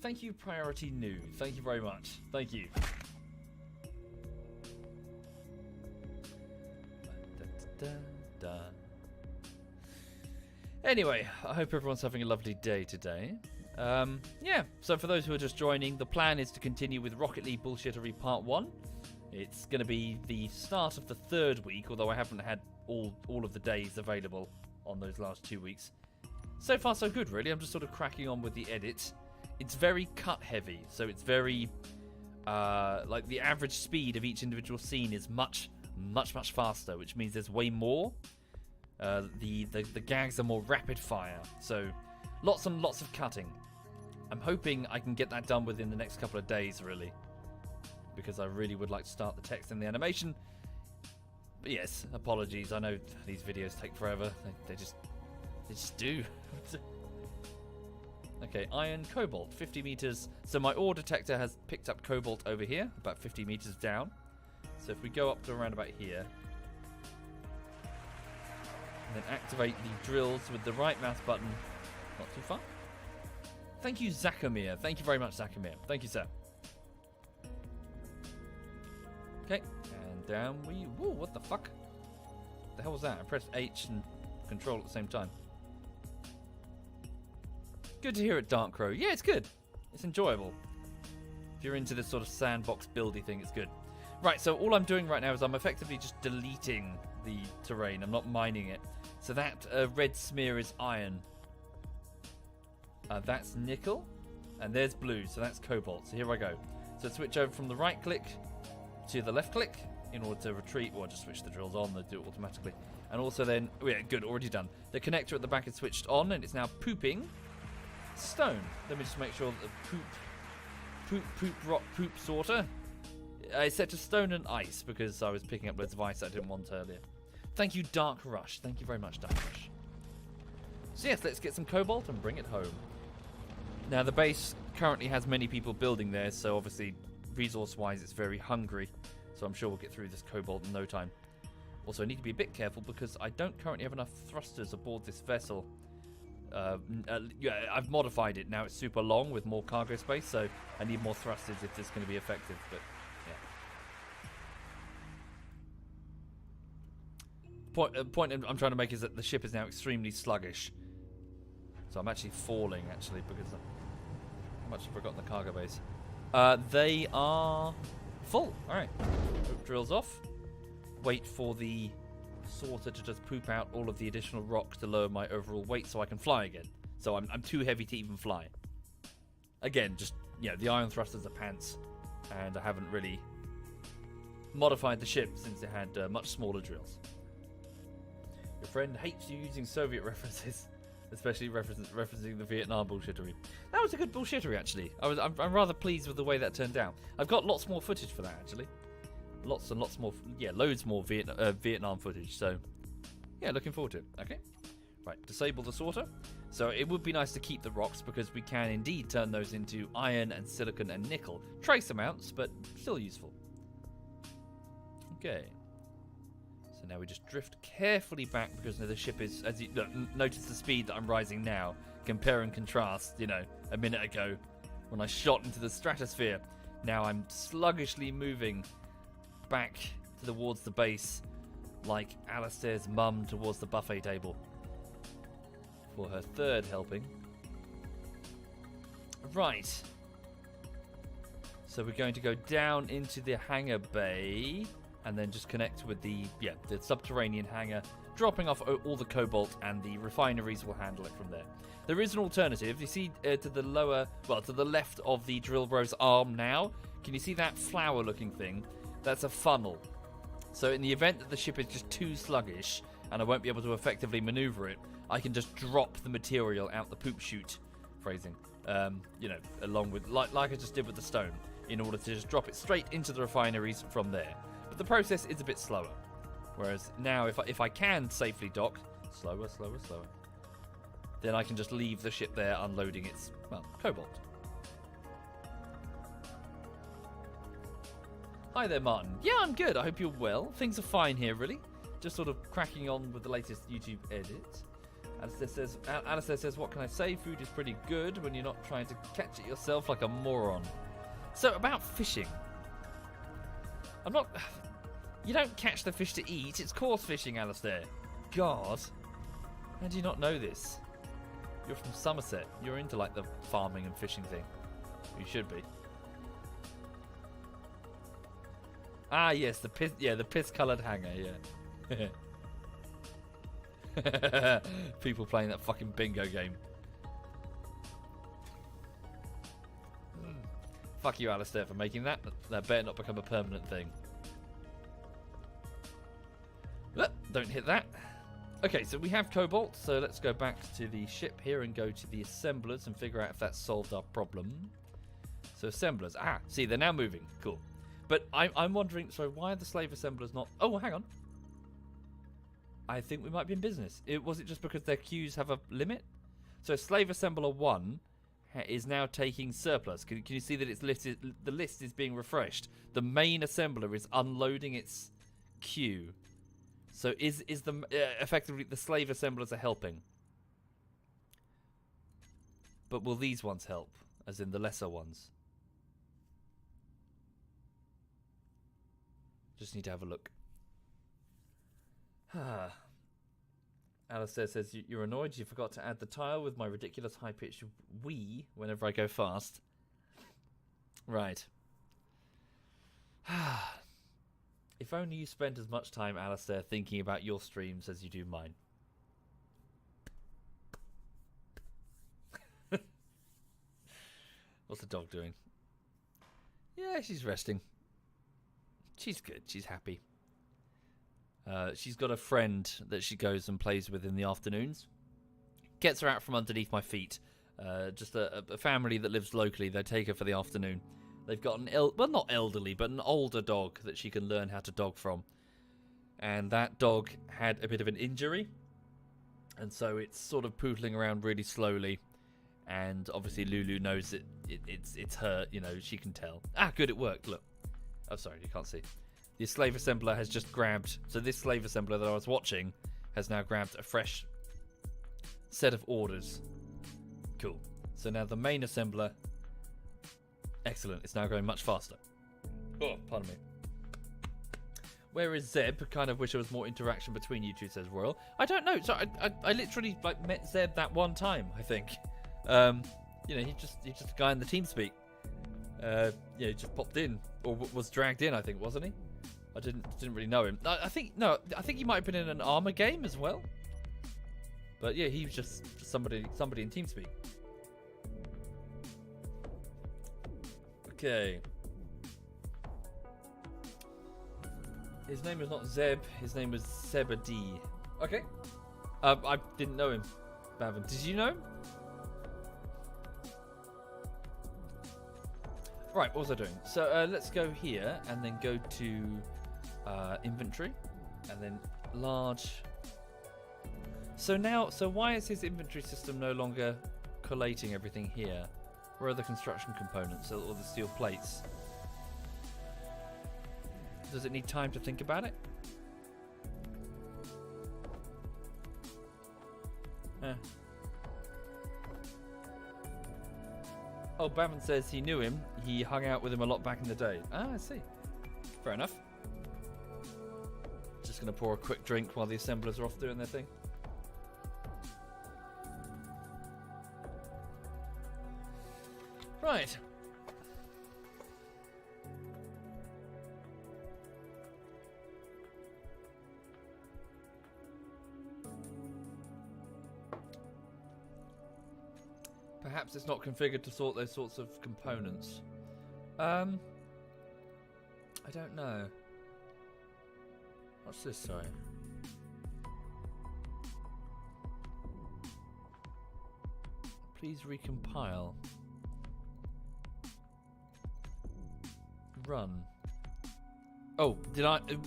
Thank you, Priority New. Thank you very much. Thank you. Anyway, I hope everyone's having a lovely day today. Yeah, so for those who are just joining, the plan is to continue with Rocket League Bullshittery Part 1. It's going to be the start of the third week, although I haven't had all of the days available on those last 2 weeks. So far, so good, really. I'm just sort of cracking on with the edit. It's very cut heavy, so it's very... like, the average speed of each individual scene is much, much, much faster, which means there's way more. The gags are more rapid fire, so lots and lots of cutting. I'm hoping I can get that done within the next couple of days, really, because I really would like to start the text and the animation. But yes, apologies. I know these videos take forever. They just do. Okay, iron, cobalt, 50 meters. So my ore detector has picked up cobalt over here, about 50 meters down. So if we go up to around about here, and then activate the drills with the right mouse button, not too far. Thank you, Zakamir. Thank you very much, Zakamir. Thank you, sir. Okay, and down we... Whoa, what the fuck? The hell was that? I pressed H and Control at the same time. Good to hear it, Dark Crow. Yeah, it's good. It's enjoyable. If you're into this sort of sandbox buildy thing, it's good. Right, so all I'm doing right now is I'm effectively just deleting the terrain. I'm not mining it. So that red smear is iron. That's nickel. And there's blue, so that's cobalt. So here I go. So switch over from the right click to the left click in order to retreat, or just switch the drills on, they do it automatically. And also then, oh yeah, good, already done. The connector at the back is switched on, and it's now pooping stone. Let me just make sure that the poop sorter is set to stone and ice, because I was picking up loads of ice I didn't want earlier. Thank you, Dark Rush. Thank you very much, Dark Rush. So yes, let's get some cobalt and bring it home. Now the base currently has many people building there, so obviously resource-wise it's very hungry. So I'm sure we'll get through this cobalt in no time. Also, I need to be a bit careful because I don't currently have enough thrusters aboard this vessel. Yeah, I've modified it. Now it's super long with more cargo space, so I need more thrusters if this is going to be effective. But yeah. Point I'm trying to make is that the ship is now extremely sluggish. So I'm actually falling, because how much have I got in the cargo base? They are full. All right. Drills off. Wait for the sorter to just poop out all of the additional rock to lower my overall weight so I can fly again. So I'm too heavy to even fly. Again, just, you know, the iron thrusters are pants, and I haven't really modified the ship since it had much smaller drills. Your friend hates you using Soviet references, especially referencing the Vietnam bullshittery. That was a good bullshittery, actually. I'm rather pleased with the way that turned out. I've got lots more footage for that, actually. Lots and lots more, yeah, loads more Vietnam footage. So, yeah, looking forward to it. Okay, right, disable the sorter. So it would be nice to keep the rocks because we can indeed turn those into iron and silicon and nickel. Trace amounts, but still useful. Okay. So now we just drift carefully back because the ship is, as you notice the speed that I'm rising now. Compare and contrast, you know, a minute ago when I shot into the stratosphere. Now I'm sluggishly moving back towards the base like Alistair's mum towards the buffet table for her third helping. Right. So we're going to go down into the hangar bay and then just connect with the subterranean hangar, dropping off all the cobalt, and the refineries will handle it from there. There is an alternative. You see to the left of the drill row's arm now, can you see that flower-looking thing? That's a funnel. So in the event that the ship is just too sluggish and I won't be able to effectively maneuver it, I can just drop the material out the poop chute, phrasing, you know, along with, like I just did with the stone, in order to just drop it straight into the refineries from there. But the process is a bit slower. Whereas now, if I can safely dock, slower, then I can just leave the ship there unloading its, well, cobalt. Hi there, Martin. Yeah, I'm good. I hope you're well. Things are fine here, really. Just sort of cracking on with the latest YouTube edit. Alistair says, what can I say? Food is pretty good when you're not trying to catch it yourself like a moron. So, about fishing. You don't catch the fish to eat. It's coarse fishing, Alistair. God. How do you not know this? You're from Somerset. You're into, like, the farming and fishing thing. You should be. Ah, yes, the piss-coloured hanger, yeah. People playing that fucking bingo game. Fuck you, Alistair, for making that. That better not become a permanent thing. don't hit that. Okay, so we have Cobalt, so let's go back to the ship here and go to the assemblers and figure out if that's solved our problem. So assemblers, see, they're now moving. Cool. But I'm wondering, so why are the slave assemblers not... Oh, hang on. I think we might be in business. Was it just because their queues have a limit? So slave assembler 1 is now taking surplus. Can you see that it's listed? The list is being refreshed. The main assembler is unloading its queue. So is the effectively the slave assemblers are helping? But will these ones help? As in the lesser ones? Just need to have a look. Alistair says, you're annoyed you forgot to add the tile with my ridiculous high-pitched wee whenever I go fast. Right. If only you spent as much time, Alistair, thinking about your streams as you do mine. What's the dog doing? Yeah, she's resting. She's good. She's happy. She's got a friend that she goes and plays with in the afternoons. Gets her out from underneath my feet. Just a family that lives locally. They take her for the afternoon. They've got an well, not elderly, but an older dog that she can learn how to dog from. And that dog had a bit of an injury. And so it's sort of poodling around really slowly. And obviously Lulu knows it's her, you know, she can tell. Good, it worked, look. Oh, sorry, you can't see. The slave assembler has just grabbed... So this slave assembler that I was watching has now grabbed a fresh set of orders. Cool. So now the main assembler... Excellent. It's now going much faster. Oh, pardon me. Where is Zeb? Kind of wish there was more interaction between you two, says Royal. I don't know. So I literally met Zeb that one time, I think. You know, he's just a guy in the TeamSpeak. He just popped in, or was dragged in, I think, wasn't he? I didn't really know him. I think he might have been in an Armour game as well. But yeah, he was just somebody in TeamSpeak. Okay. His name was not Zeb. His name was Zebedee. Okay. I didn't know him, Bavin. Did you know him? Right, what was I doing? So let's go here and then go to inventory and then large. So why is his inventory system no longer collating everything here? Where are the construction components or the steel plates? Does it need time to think about it? Oh, Bavin says he knew him. He hung out with him a lot back in the day. I see. Fair enough. Just going to pour a quick drink while the assemblers are off doing their thing. Right. Perhaps it's not configured to sort those sorts of components. I don't know. What's this, sorry? Please recompile. Run. Oh,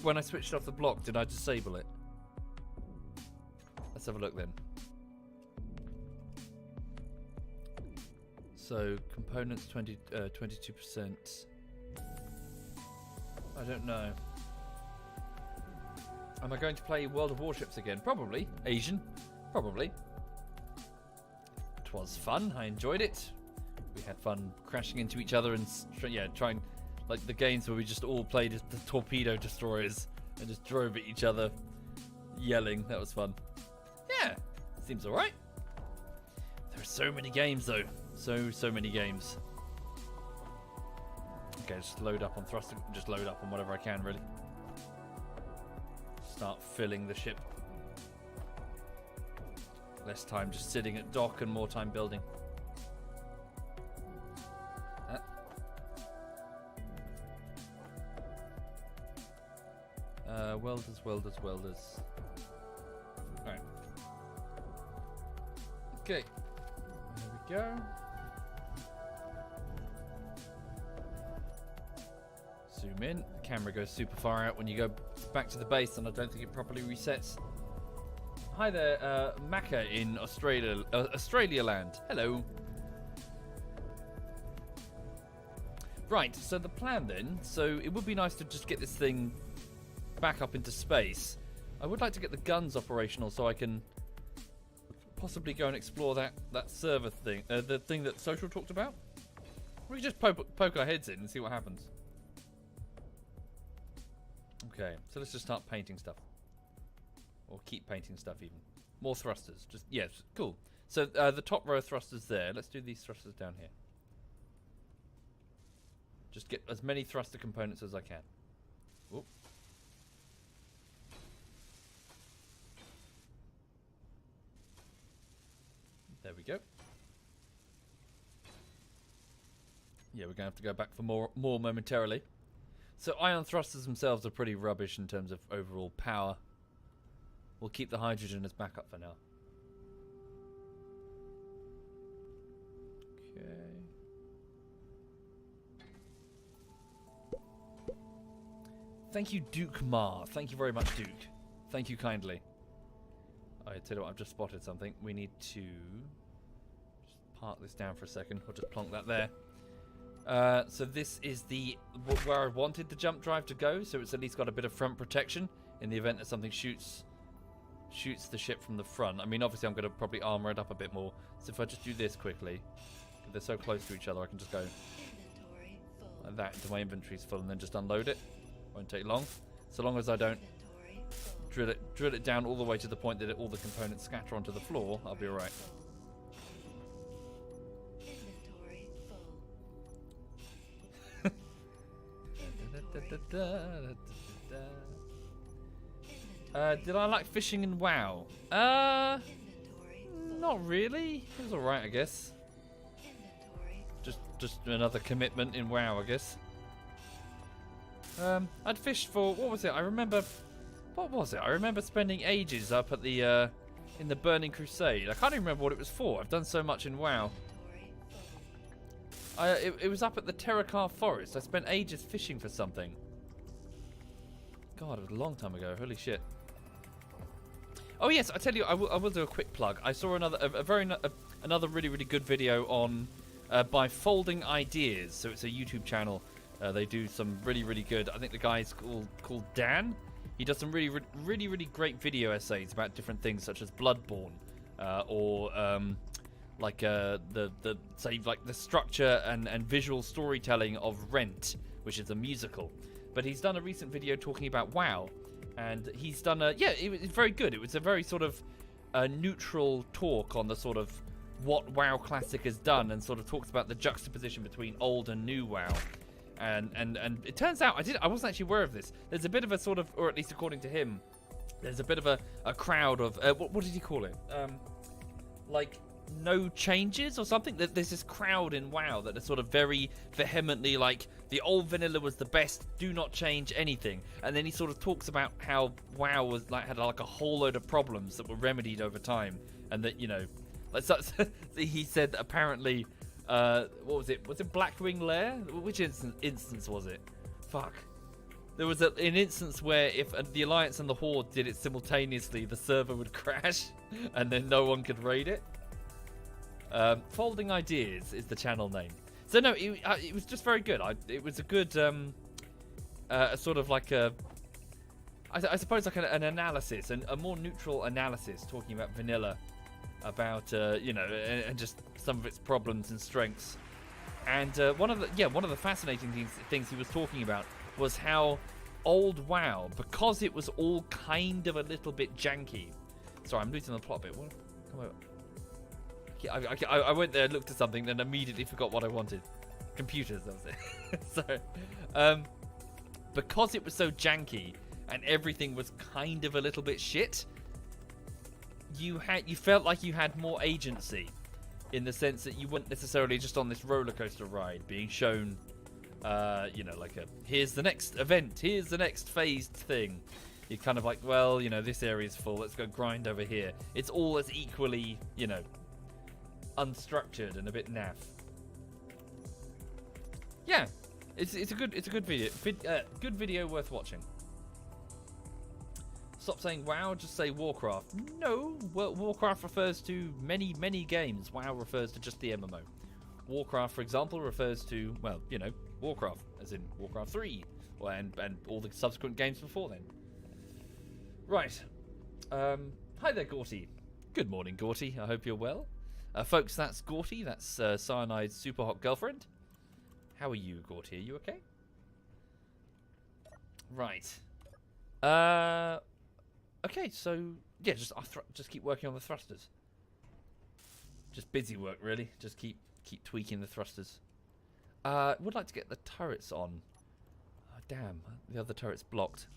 when I switched off the block, did I disable it? Let's have a look then. So, components 22%. I don't know. Am I going to play World of Warships again? Probably. Asian? Probably. It was fun. I enjoyed it. We had fun crashing into each other and trying, like the games where we just all played as the torpedo destroyers and just drove at each other, yelling. That was fun. Yeah, seems alright. There are so many games though. So many games. Okay, just load up on thruster. Just load up on whatever I can, really. Start filling the ship. Less time just sitting at dock and more time building. Welders. Okay. There we go. Zoom in. The camera goes super far out when you go back to the base, and I don't think it properly resets. Hi there, Macca in Australia land. Hello. Right, so the plan then, so it would be nice to just get this thing back up into space. I would like to get the guns operational so I can possibly go and explore that server thing, the thing that Social talked about. We can just poke our heads in and see what happens. Okay, so let's just start painting stuff. Or keep painting stuff even. More thrusters, just, yes, cool. So the top row of thrusters there, let's do these thrusters down here. Just get as many thruster components as I can. Whoop. There we go. Yeah, we're going to have to go back for more momentarily. So ion thrusters themselves are pretty rubbish in terms of overall power. We'll keep the hydrogen as backup for now. Okay. Thank you, Duke Mar. Thank you very much, Duke. Thank you kindly. I tell you what, I've just spotted something. We need to just park this down for a second. We'll just plonk that there. So this is where I wanted the jump drive to go. So it's at least got a bit of front protection in the event that something shoots the ship from the front. I mean, obviously I'm going to probably armor it up a bit more. So if I just do this quickly, if they're so close to each other, I can just go like that until my inventory's full and then just unload it. Won't take long. So long as I don't drill it down all the way to the point that all the components scatter onto the floor, I'll be alright. Did I like fishing in WoW? Not really. It was alright, I guess. Just another commitment in WoW, I guess. I'd fished for, what was it? I remember spending ages up at the in the Burning Crusade. I can't even remember what it was for. I've done so much in WoW. It was up at the Terrakar Forest. I spent ages fishing for something. God, it was a long time ago. Holy shit. Oh yes, I tell you, I will do a quick plug. I saw another really good video on by Folding Ideas. So it's a YouTube channel. They do some really good. I think the guy's called Dan. He does some really great video essays about different things such as Bloodborne, or the structure and visual storytelling of Rent, which is a musical. But he's done a recent video talking about WoW, and he's done it was very good. It was a very sort of neutral talk on the sort of what WoW Classic has done, and sort of talks about the juxtaposition between old and new WoW. And it turns out I wasn't actually aware of this. There's a bit of a sort of, or at least according to him, there's a bit of a crowd of what did he call it? Like no changes or something. There's this crowd in WoW that are sort of very vehemently like the old vanilla was the best. Do not change anything. And then he sort of talks about how WoW was had a whole load of problems that were remedied over time, and that he said that apparently. What was it? Was it Blackwing Lair? Which instance was it? Fuck. There was an instance where if the Alliance and the Horde did it simultaneously, the server would crash, and then no one could raid it. Folding Ideas is the channel name. So no, it was just very good. It was a good, sort of like a, I suppose like an analysis, and a more neutral analysis, talking about vanilla, about and just some of its problems and strengths. And one of the fascinating things he was talking about was how old WoW, because it was all kind of a little bit janky. Sorry, I'm losing the plot a bit. Come over. Yeah, I went there, looked at something, then immediately forgot what I wanted. Computers, that was it. So, because it was so janky and everything was kind of a little bit shit, you felt like you had more agency, in the sense that you weren't necessarily just on this roller coaster ride being shown, here's the next event, here's the next phased thing. You're kind of like, well, this area's full, let's go grind over here. It's all as equally, unstructured and a bit naff. Yeah, it's a good video. Good video worth watching. Stop saying WoW, just say Warcraft. No, Warcraft refers to many games. WoW refers to just the MMO. Warcraft, for example, refers to, well, you know, Warcraft, as in Warcraft 3, and all the subsequent games before then. Right. Hi there, Gorty. Good morning, Gorty. I hope you're well. Folks, that's Gorty. That's Cyanide's super hot girlfriend. How are you, Gorty? Are you okay? Right. Okay, so, yeah, just keep working on the thrusters. Just busy work, really. Just keep tweaking the thrusters. Would like to get the turrets on. Oh, damn, the other turret's blocked.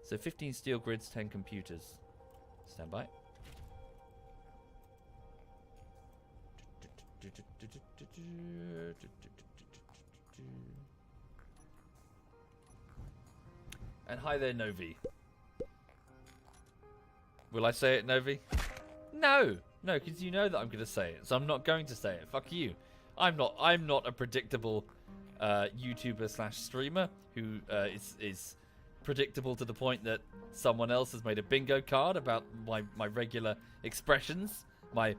So 15 steel grids, 10 computers. Stand by. And hi there, Novi. Will I say it, Novi? No, because you know that I'm going to say it, so I'm not going to say it. Fuck you. I'm not a predictable YouTuber / streamer who is predictable to the point that someone else has made a bingo card about my regular expressions, my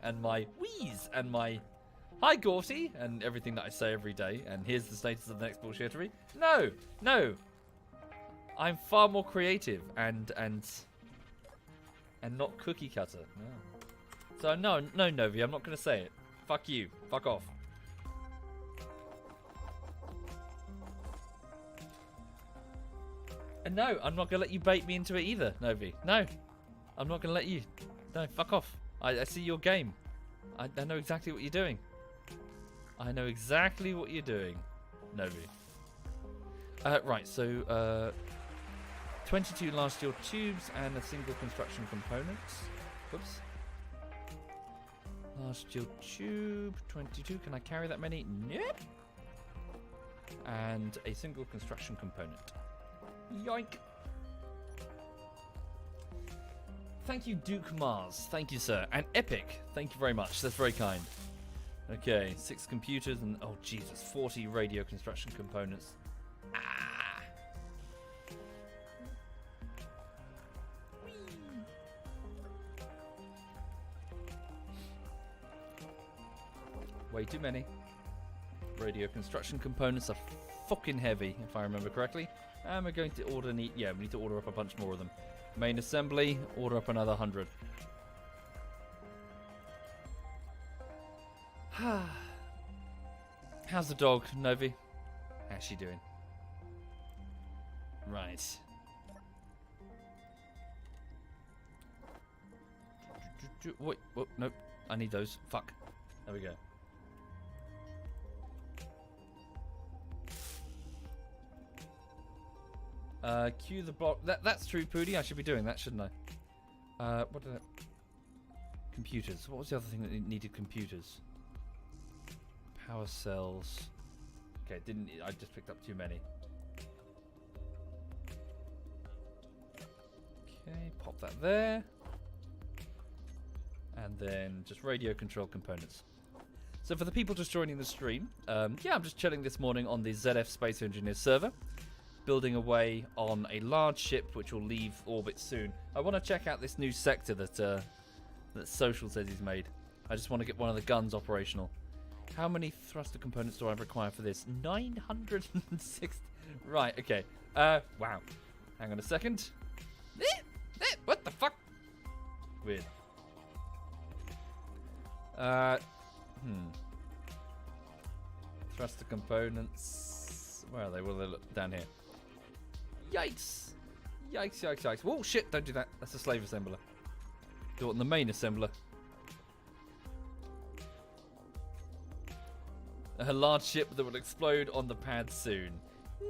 and my wheeze and my hi Gorty and everything that I say every day. And here's the status of the next bullshittery. No. I'm far more creative and not cookie cutter. No. So no, Novi, I'm not going to say it. Fuck you. Fuck off. And no, I'm not going to let you bait me into it either, Novi. No, I'm not going to let you. No, fuck off. I see your game. I know exactly what you're doing. I know exactly what you're doing, Novi. Right, so 22 large steel tubes and a single construction component. Whoops. Large steel tube, 22. Can I carry that many? Nope. And a single construction component. Yoink. Thank you, Duke Mars. Thank you, sir. And Epic. Thank you very much. That's very kind. Okay, 6 computers and, oh Jesus, 40 radio construction components. Ah. Way too many. Radio construction components are fucking heavy, if I remember correctly. And we're going to order, we need to order up a bunch more of them. Main assembly, order up another 100. How's the dog, Novi? How's she doing? Right. Wait, oh, nope. I need those. Fuck. There we go. Cue the block. That's true, Pooty. I should be doing that, shouldn't I? What did computers. What was the other thing that needed computers? Power cells. Okay, I just picked up too many. Okay, pop that there. And then just radio control components. So for the people just joining the stream, I'm just chilling this morning on the ZF Space Engineers server, building away on a large ship which will leave orbit soon. I want to check out this new sector that Social says he's made. I just want to get one of the guns operational. How many thruster components do I require for this? 906. Right, okay. Wow. Hang on a second. What the fuck? Weird. Thruster components. Where are they? Well, they look down here. Yikes! Yikes, yikes, yikes. Whoa, shit, don't do that. That's a slave assembler. Do it on the main assembler. A large ship that will explode on the pad soon.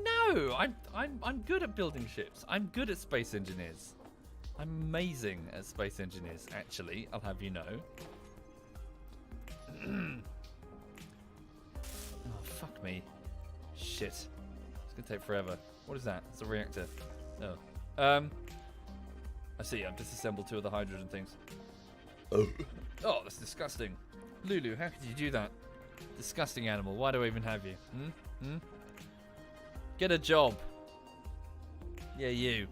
No! I'm good at building ships. I'm good at space engineers. I'm amazing at space engineers, actually, I'll have you know. Oh, fuck me. Shit. It's gonna take forever. What is that? It's a reactor. Oh. I see. I've disassembled 2 of the hydrogen things. Oh. Oh, that's disgusting. Lulu, how could you do that? Disgusting animal. Why do I even have you? Get a job. Yeah, you.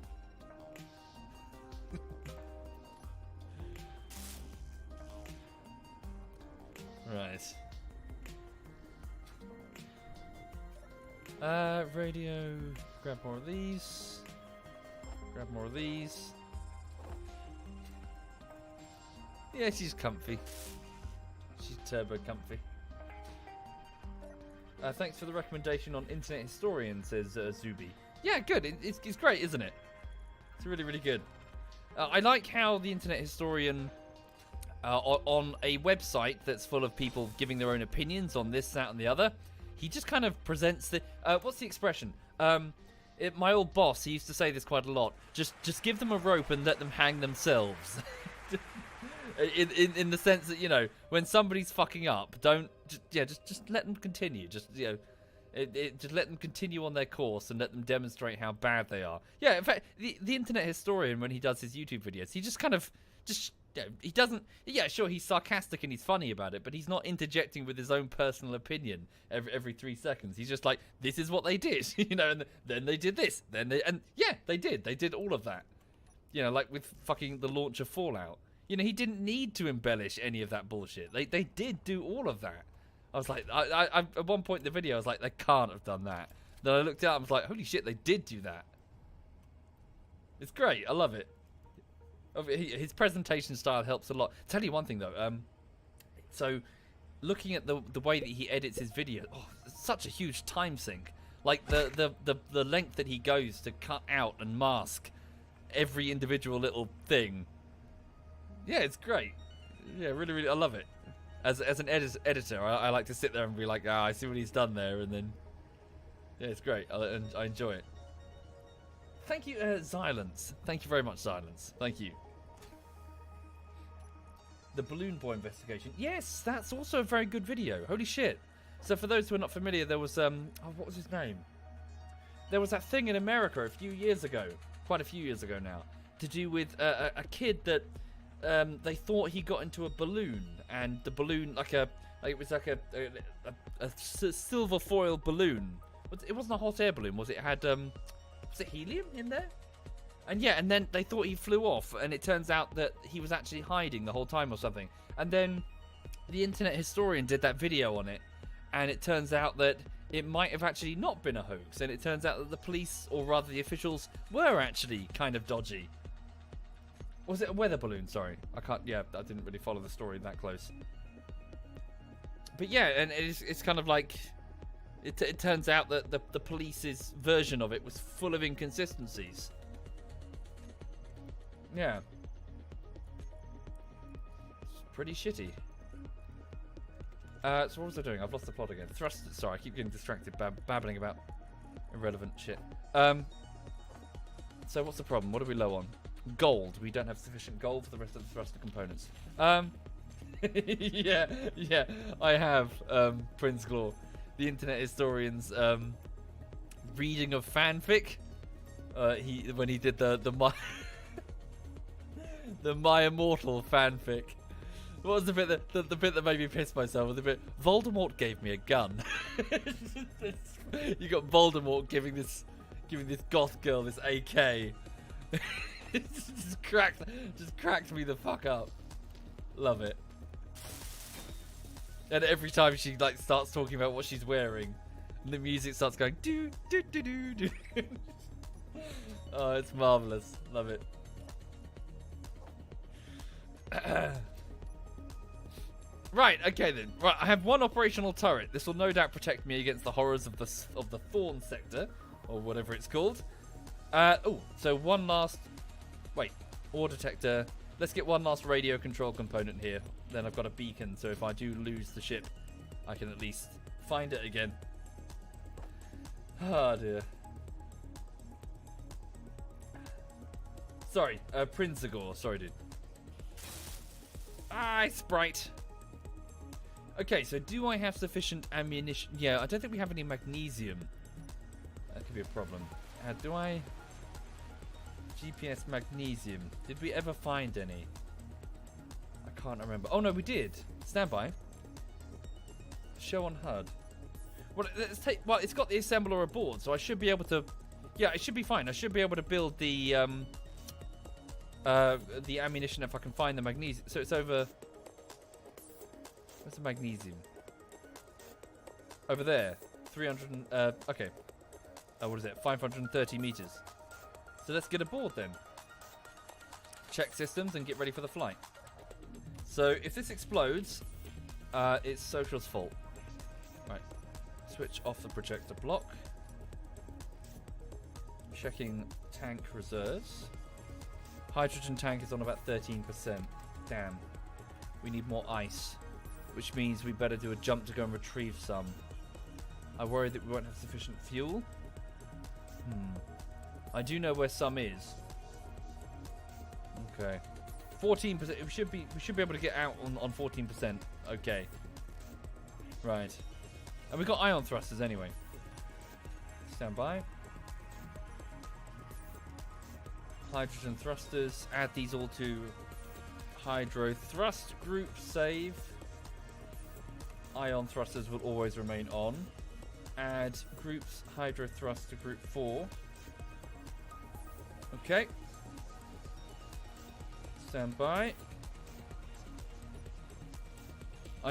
Right. Radio. Grab more of these. Grab more of these. Yeah, she's comfy. She's turbo comfy. Thanks for the recommendation on Internet Historian, says Zubi. Yeah, good. It's great, isn't it? It's really, really good. I like how the Internet Historian, on a website that's full of people giving their own opinions on this, that, and the other, he just kind of presents the... what's the expression? My old boss, he used to say this quite a lot. Just give them a rope and let them hang themselves. in the sense that, you know, when somebody's fucking up, don't... Just let them continue. Just, you know... just let them continue on their course and let them demonstrate how bad they are. Yeah, in fact, the Internet Historian, when he does his YouTube videos, he just kind of... he doesn't... Yeah, sure, he's sarcastic and he's funny about it, but he's not interjecting with his own personal opinion every 3 seconds. He's just like, this is what they did, you know, and then they did this. And yeah, they did. They did all of that. You know, like with fucking the launch of Fallout. You know, he didn't need to embellish any of that bullshit. They did do all of that. I was like, I at one point in the video, I was like, they can't have done that. Then I looked out and was like, holy shit, they did do that. It's great. I love it. His presentation style helps a lot. Tell you one thing, though. So, looking at the way that he edits his video, it's such a huge time sink. Like, the length that he goes to cut out and mask every individual little thing. Yeah, it's great. Yeah, really, really, I love it. As an editor, I like to sit there and be like, I see what he's done there, and then... Yeah, it's great. I enjoy it. Thank you, Silence. Thank you very much, Silence. Thank you. The Balloon Boy investigation. Yes, that's also a very good video. Holy shit. So for those who are not familiar, there was... what was his name? There was that thing in America a few years ago. Quite a few years ago now. To do with a kid that... they thought he got into a balloon, and the balloon, it was like a silver foil balloon. It wasn't a hot air balloon, was it? It had, was it helium in there? And yeah, and then they thought he flew off, and it turns out that he was actually hiding the whole time or something. And then the Internet Historian did that video on it, and it turns out that it might have actually not been a hoax, and it turns out that the police, or rather the officials, were actually kind of dodgy. Was it a weather balloon? Sorry. I didn't really follow the story that close. But yeah, and it's kind of like... It turns out that the police's version of it was full of inconsistencies. Yeah. It's pretty shitty. So what was I doing? I've lost the plot again. Sorry, I keep getting distracted babbling about irrelevant shit. So what's the problem? What are we low on? Gold. We don't have sufficient gold for the rest of the thruster components. yeah, I have Prince Claw, the Internet Historian's reading of fanfic. When he did the My Immortal fanfic. What was the bit that made me piss myself? Was the bit Voldemort gave me a gun. You got Voldemort giving this goth girl this AK. just cracked me the fuck up. Love it. And every time she like starts talking about what she's wearing, the music starts going do do do do do. Oh, it's marvelous. Love it. Right, okay then. Right, I have one operational turret. This will no doubt protect me against the horrors of the Thorn sector, or whatever it's called. So one last... Wait, ore detector. Let's get one last radio control component here. Then I've got a beacon, so if I do lose the ship, I can at least find it again. Oh dear. Sorry, Prinzagor. Sorry, dude. Sprite. Okay, so do I have sufficient ammunition? Yeah, I don't think we have any magnesium. That could be a problem. Do I... GPS magnesium. Did we ever find any? I can't remember. Oh, no, we did. Stand by. Show on HUD. Well, let's take... Well, it's got the assembler aboard, so I should be able to... Yeah, it should be fine. I should be able to build the ammunition if I can find the magnesium. So it's over... Where's the magnesium? Over there. 300... okay. What is it? 530 meters. So let's get aboard then. Check systems and get ready for the flight. So if this explodes, it's Social's fault. Right. Switch off the projector block. Checking tank reserves. Hydrogen tank is on about 13%. Damn. We need more ice. Which means we better do a jump to go and retrieve some. I worry that we won't have sufficient fuel. I do know where some is. Okay. 14%. We should be able to get out on 14%. Okay. Right. And we've got ion thrusters anyway. Stand by. Hydrogen thrusters. Add these all to hydro thrust group save. Ion thrusters will always remain on. Add groups hydro thrust to group 4. Okay. Stand by.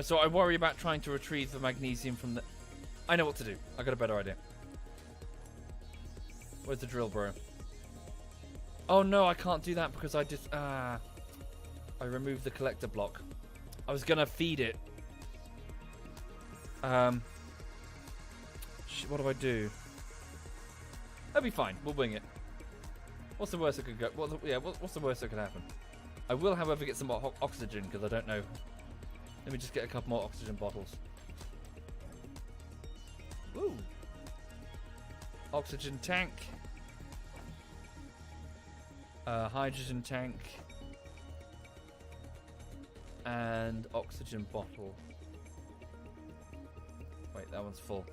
So I worry about trying to retrieve the magnesium from the... I know what to do. I got a better idea. Where's the drill, bro? Oh no, I can't do that because I just... I removed the collector block. I was gonna feed it. What do I do? That'll be fine. We'll wing it. What's the worst that could go? What's the worst that could happen? I will, however, get some more oxygen because I don't know. Let me just get a couple more oxygen bottles. Woo! Oxygen tank. Hydrogen tank. And oxygen bottle. Wait, that one's full.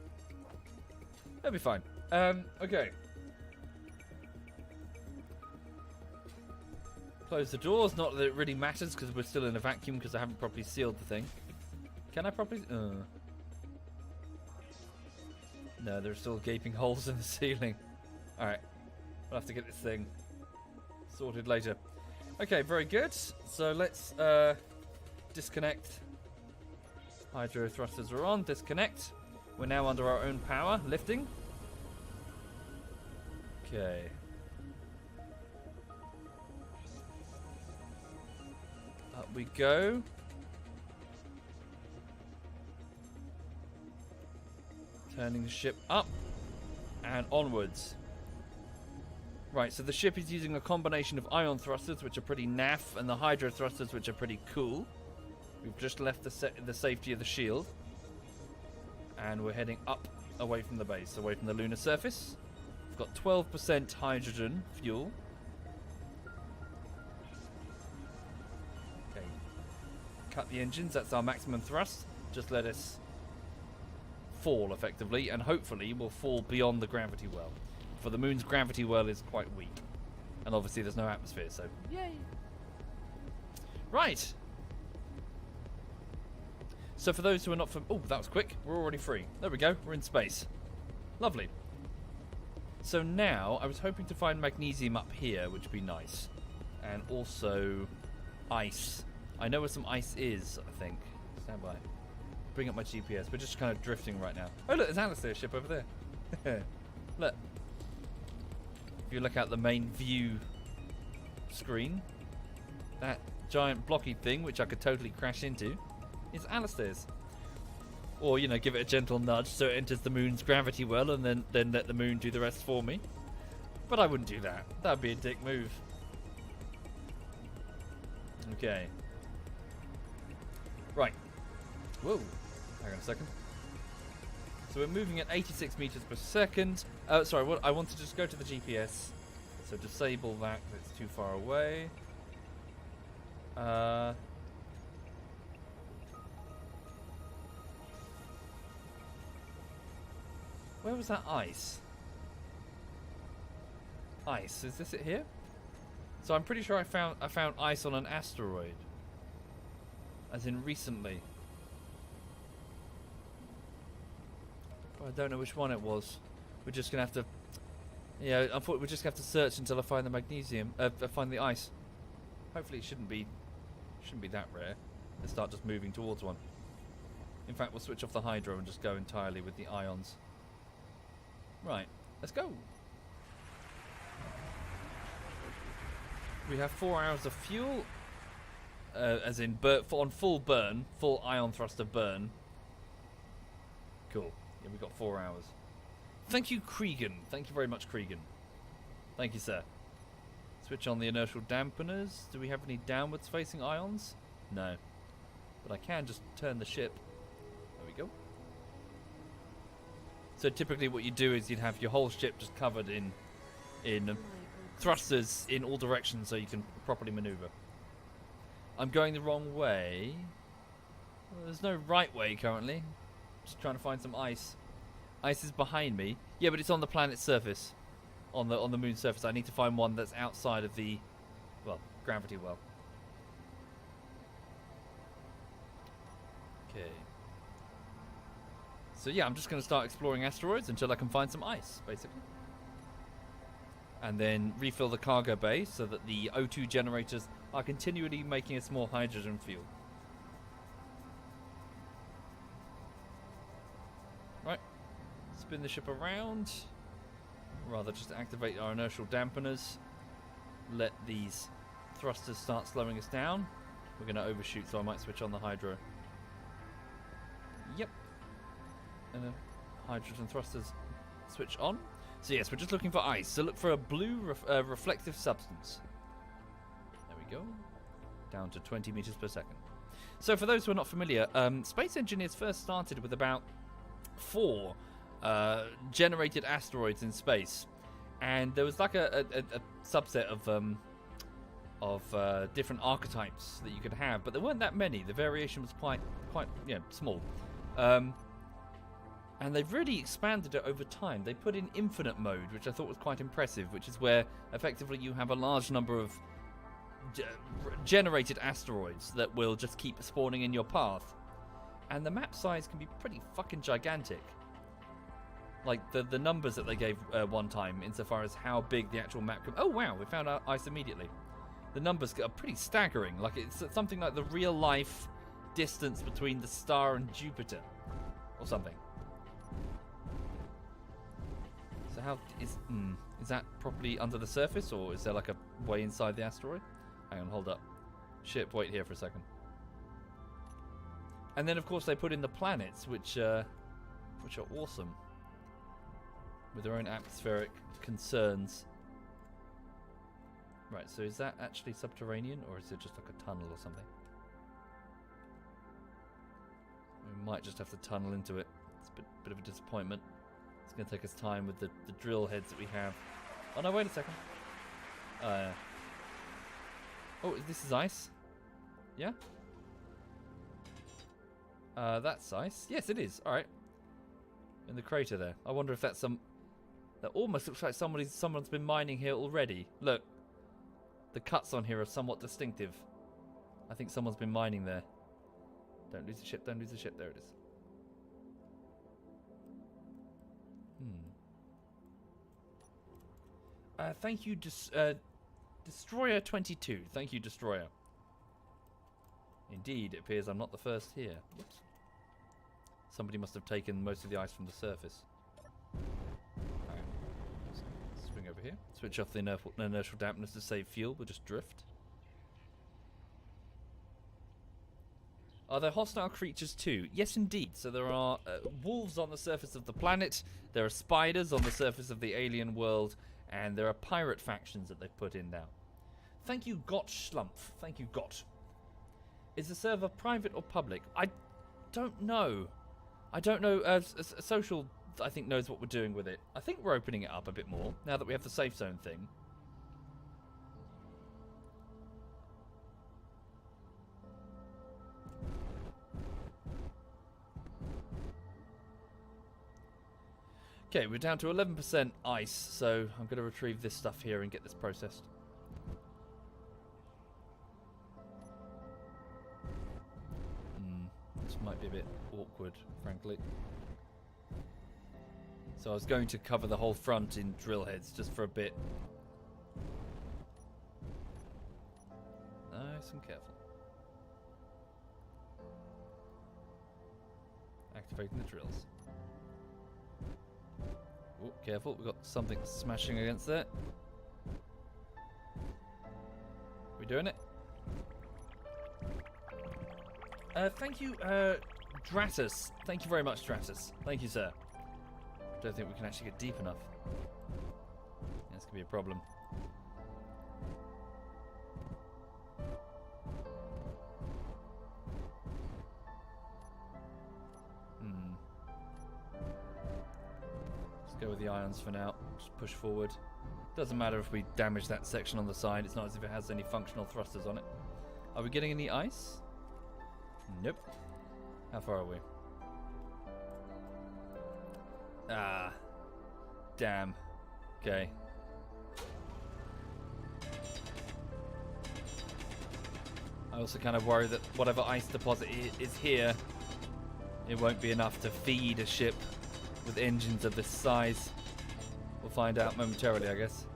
That'll be fine. Okay. Close the doors. Not that it really matters because we're still in a vacuum because I haven't properly sealed the thing. Can I properly? No, there are still gaping holes in the ceiling. Alright. We'll have to get this thing sorted later. Okay, very good. So let's disconnect. Hydro thrusters are on. Disconnect. We're now under our own power. Lifting. Okay. Up we go. Turning the ship up and onwards. Right, so the ship is using a combination of ion thrusters, which are pretty naff, and the hydro thrusters, which are pretty cool. We've just left the safety of the shield. And we're heading up away from the base, away from the lunar surface. We've got 12% hydrogen fuel. Okay. Cut the engines, that's our maximum thrust. Just let us fall effectively, and hopefully we'll fall beyond the gravity well. For the moon's gravity well is quite weak. And obviously there's no atmosphere, so yay. Right. So for those who are not from... Oh, that was quick. We're already free. There we go. We're in space. Lovely. So now, I was hoping to find magnesium up here, which would be nice. And also ice. I know where some ice is, I think. Stand by. Bring up my GPS. We're just kind of drifting right now. Oh, look, there's Alistair's ship over there. Look. If you look out the main view screen, that giant blocky thing, which I could totally crash into, is Alistair's. Or, you know, give it a gentle nudge so it enters the moon's gravity well and then let the moon do the rest for me. But I wouldn't do that. That would be a dick move. Okay. Right. Whoa. Hang on a second. So we're moving at 86 meters per second. Sorry, I want to just go to the GPS. So disable that, it's too far away. Where was that ice? Ice, is this it here? So I'm pretty sure I found ice on an asteroid. As in recently. But I don't know which one it was. We're just gonna have to... Yeah, I thought we're just gonna have to search until I find the magnesium. Find the ice. Hopefully it shouldn't be that rare. Let's start just moving towards one. In fact, we'll switch off the hydro and just go entirely with the ions. Right, let's go. We have 4 hours of fuel, as in on full burn, full ion thruster burn. Cool. Yeah, we've got 4 hours. Thank you, Cregan. Thank you very much, Cregan. Thank you, sir. Switch on the inertial dampeners. Do we have any downwards facing ions? No. But I can just turn the ship. There we go. So typically what you do is you'd have your whole ship just covered in thrusters in all directions so you can properly maneuver. I'm going the wrong way. Well, there's no right way currently. Just trying to find some ice. Ice is behind me. Yeah, but it's on the planet's surface. On the moon's surface. I need to find one that's outside of the, well, gravity well. Okay. So yeah, I'm just going to start exploring asteroids until I can find some ice, basically. And then refill the cargo bay so that the O2 generators are continually making us more hydrogen fuel. Right. Spin the ship around. Rather just activate our inertial dampeners. Let these thrusters start slowing us down. We're going to overshoot, so I might switch on the hydro. Yep. And then hydrogen thrusters switch on. So yes, we're just looking for ice. So look for a blue reflective substance. There we go. Down to 20 meters per second. So for those who are not familiar, space engineers first started with about 4 generated asteroids in space, and there was like a subset of different archetypes that you could have, but there weren't that many. The variation was quite small. And they've really expanded it over time. They put in infinite mode, which I thought was quite impressive, which is where effectively you have a large number of generated asteroids that will just keep spawning in your path. And the map size can be pretty fucking gigantic. Like the numbers that they gave one time insofar as how big the actual map can... Oh wow, we found our ice immediately. The numbers are pretty staggering. Like it's something like the real life distance between the star and Jupiter. Or something. So how is that properly under the surface, or is there like a way inside the asteroid? Hang on, hold up. Ship, wait here for a second. And then of course they put in the planets, which are awesome, with their own atmospheric concerns. Right, so is that actually subterranean, or is it just like a tunnel or something? We might just have to tunnel into it. It's a bit of a disappointment. It's going to take us time with the drill heads that we have. Oh no, wait a second. Oh, this is ice? Yeah? That's ice. Yes, it is. Alright. In the crater there. I wonder if that's some... That almost looks like someone's been mining here already. Look. The cuts on here are somewhat distinctive. I think someone's been mining there. Don't lose the ship, don't lose the ship. There it is. Thank you, Destroyer 22. Thank you, Destroyer. Indeed, it appears I'm not the first here. Whoops. Somebody must have taken most of the ice from the surface. Alright. Swing over here. Switch off the inertial dampeners to save fuel. We'll just drift. Are there hostile creatures too? Yes, indeed. So there are wolves on the surface of the planet. There are spiders on the surface of the alien world. And there are pirate factions that they've put in now. Thank you, Got Schlumpf. Thank you, Got. Is the server private or public? I don't know. I don't know. Social, I think, knows what we're doing with it. I think we're opening it up a bit more now that we have the safe zone thing. Okay, we're down to 11% ice, so I'm going to retrieve this stuff here and get this might be a bit awkward, frankly. So I was going to cover the whole front in drill heads just for a bit. Nice and careful. Activating the drills. Oh, careful, we've got something smashing against there. We doing it? Thank you, Dratus. Thank you very much, Dratus. Thank you, sir. Don't think we can actually get deep enough. Yeah, this could be a problem. Let's go with the ions for now. Just push forward. Doesn't matter if we damage that section on the side. It's not as if it has any functional thrusters on it. Are we getting any ice? Nope. How far are we? Ah. Damn. Okay. I also kind of worry that whatever ice deposit is here, it won't be enough to feed a ship with engines of this size. We'll find out momentarily, I guess.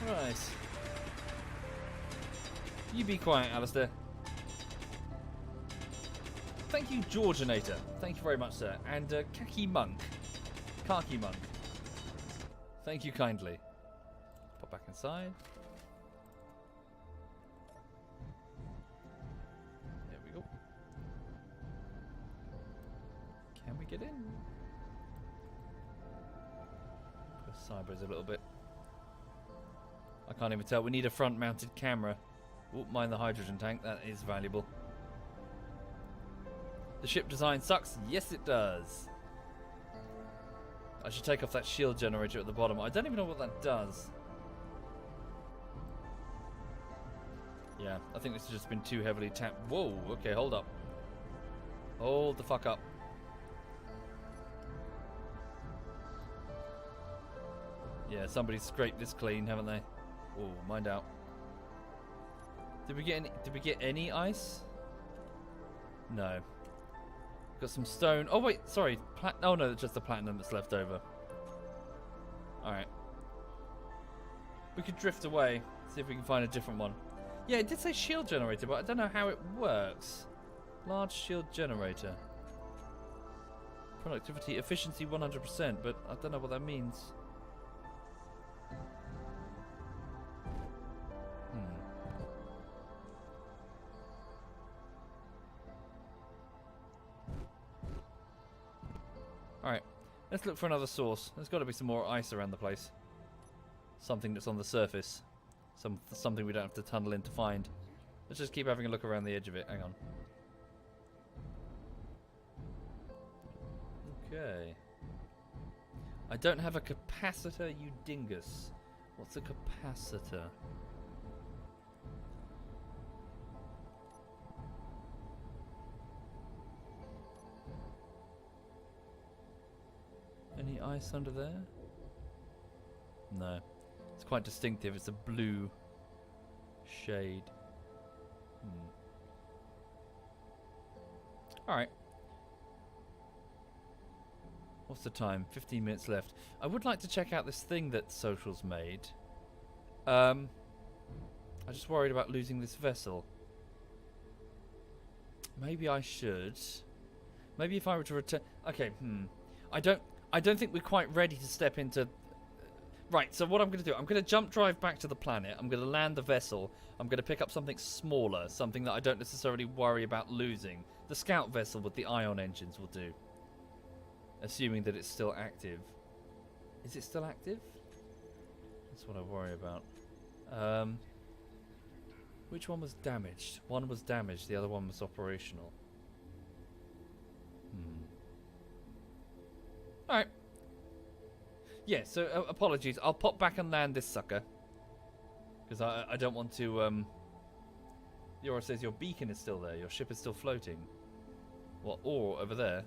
Right. You be quiet, Alistair. Thank you, Georginator. Thank you very much, sir. And Khaki Monk. Thank you kindly. Pop back inside. There we go. Can we get in? Push sideways a little bit. I can't even tell. We need a front-mounted camera. Oh, mind the hydrogen tank. That is valuable. The ship design sucks. Yes, it does. I should take off that shield generator at the bottom. I don't even know what that does. Yeah, I think this has just been too heavily tapped. Whoa, okay, hold up. Hold the fuck up. Yeah, somebody's scraped this clean, haven't they? Oh, mind out. Did we get any ice? No. Got some stone. Oh wait, sorry. Oh no, it's just the platinum that's left over. Alright. We could drift away, see if we can find a different one. Yeah, it did say shield generator, but I don't know how it works. Large shield generator. Productivity, efficiency 100%, but I don't know what that means. Alright, let's look for another source. There's got to be some more ice around the place. Something that's on the surface. Something we don't have to tunnel in to find. Let's just keep having a look around the edge of it. Hang on. Okay. I don't have a capacitor, you dingus. What's a capacitor? Any ice under there? No. It's quite distinctive. It's a blue shade. Alright. What's the time? 15 minutes left. I would like to check out this thing that Social's made. I'm just worried about losing this vessel. Maybe I should. Maybe if I were to return... Okay, I don't think we're quite ready to step into... Right, so what I'm going to do, I'm going to jump drive back to the planet. I'm going to land the vessel. I'm going to pick up something smaller, something that I don't necessarily worry about losing. The scout vessel with the ion engines will do. Assuming that it's still active. Is it still active? That's what I worry about. Which one was damaged? One was damaged, the other one was operational. Alright. Yeah, so apologies. I'll pop back and land this sucker. Because I don't want to... Yora says your beacon is still there. Your ship is still floating. What? Ore over there?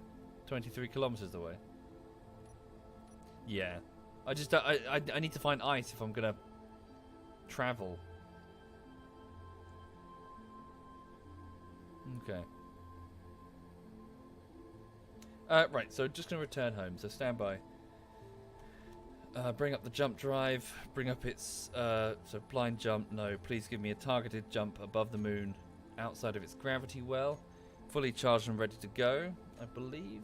23 kilometers away. Yeah. I need to find ice if I'm going to travel. Okay. Right, so just going to return home, so stand by. Bring up the jump drive, bring up its, so blind jump, no, please give me a targeted jump above the moon, outside of its gravity well, fully charged and ready to go, I believe.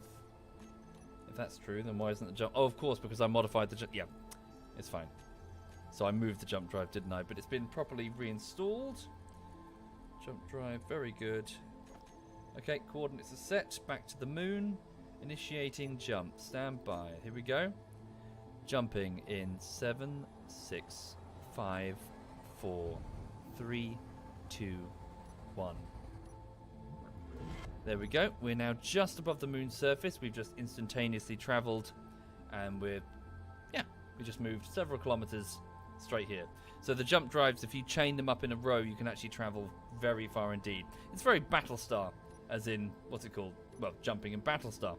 If that's true, then why isn't the jump, oh, of course, because I modified the jump, yeah, it's fine. So I moved the jump drive, didn't I? But it's been properly reinstalled. Jump drive, very good. Okay, coordinates are set, back to the moon, initiating jump, stand by, here we go. Jumping in 7, 6, 5, 4, 3, 2, 1. There we go. We're now just above the moon's surface. We've just instantaneously travelled, and we just moved several kilometres straight here. So the jump drives, if you chain them up in a row, you can actually travel very far indeed. It's very Battlestar, as in, what's it called? Well, jumping in Battlestar.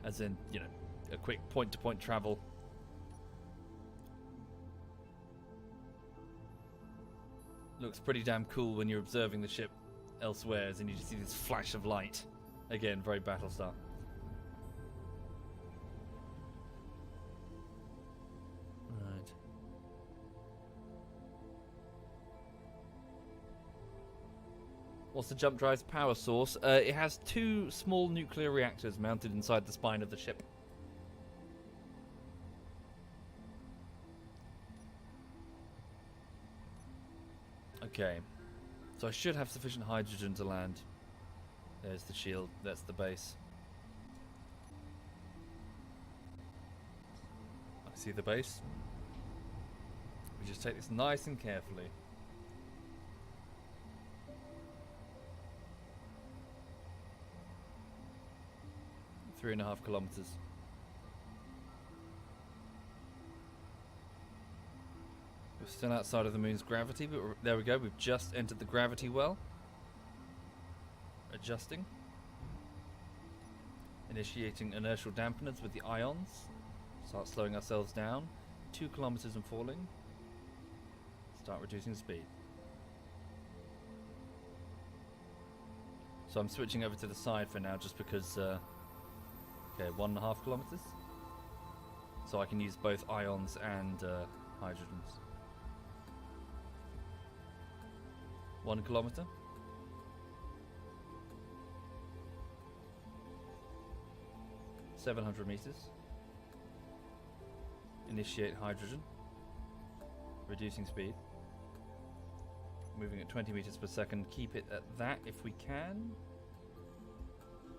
As in, you know, a quick point-to-point travel. Looks pretty damn cool when you're observing the ship elsewhere, and you just see this flash of light. Again, very Battlestar. Right. What's the jump drive's power source? It has 2 small nuclear reactors mounted inside the spine of the ship. Okay, so I should have sufficient hydrogen to land. There's the shield, that's the base. I see the base. We just take this nice and carefully. Three and a half kilometers. We're still outside of the moon's gravity, but there we go. We've just entered the gravity well. Adjusting. Initiating inertial dampeners with the ions. Start slowing ourselves down. 2 kilometers and falling. Start reducing speed. So I'm switching over to the side for now just because, okay, 1.5 kilometers. So I can use both ions and hydrogens. 1 kilometer. 700 meters. Initiate hydrogen. Reducing speed. Moving at 20 meters per second. Keep it at that if we can.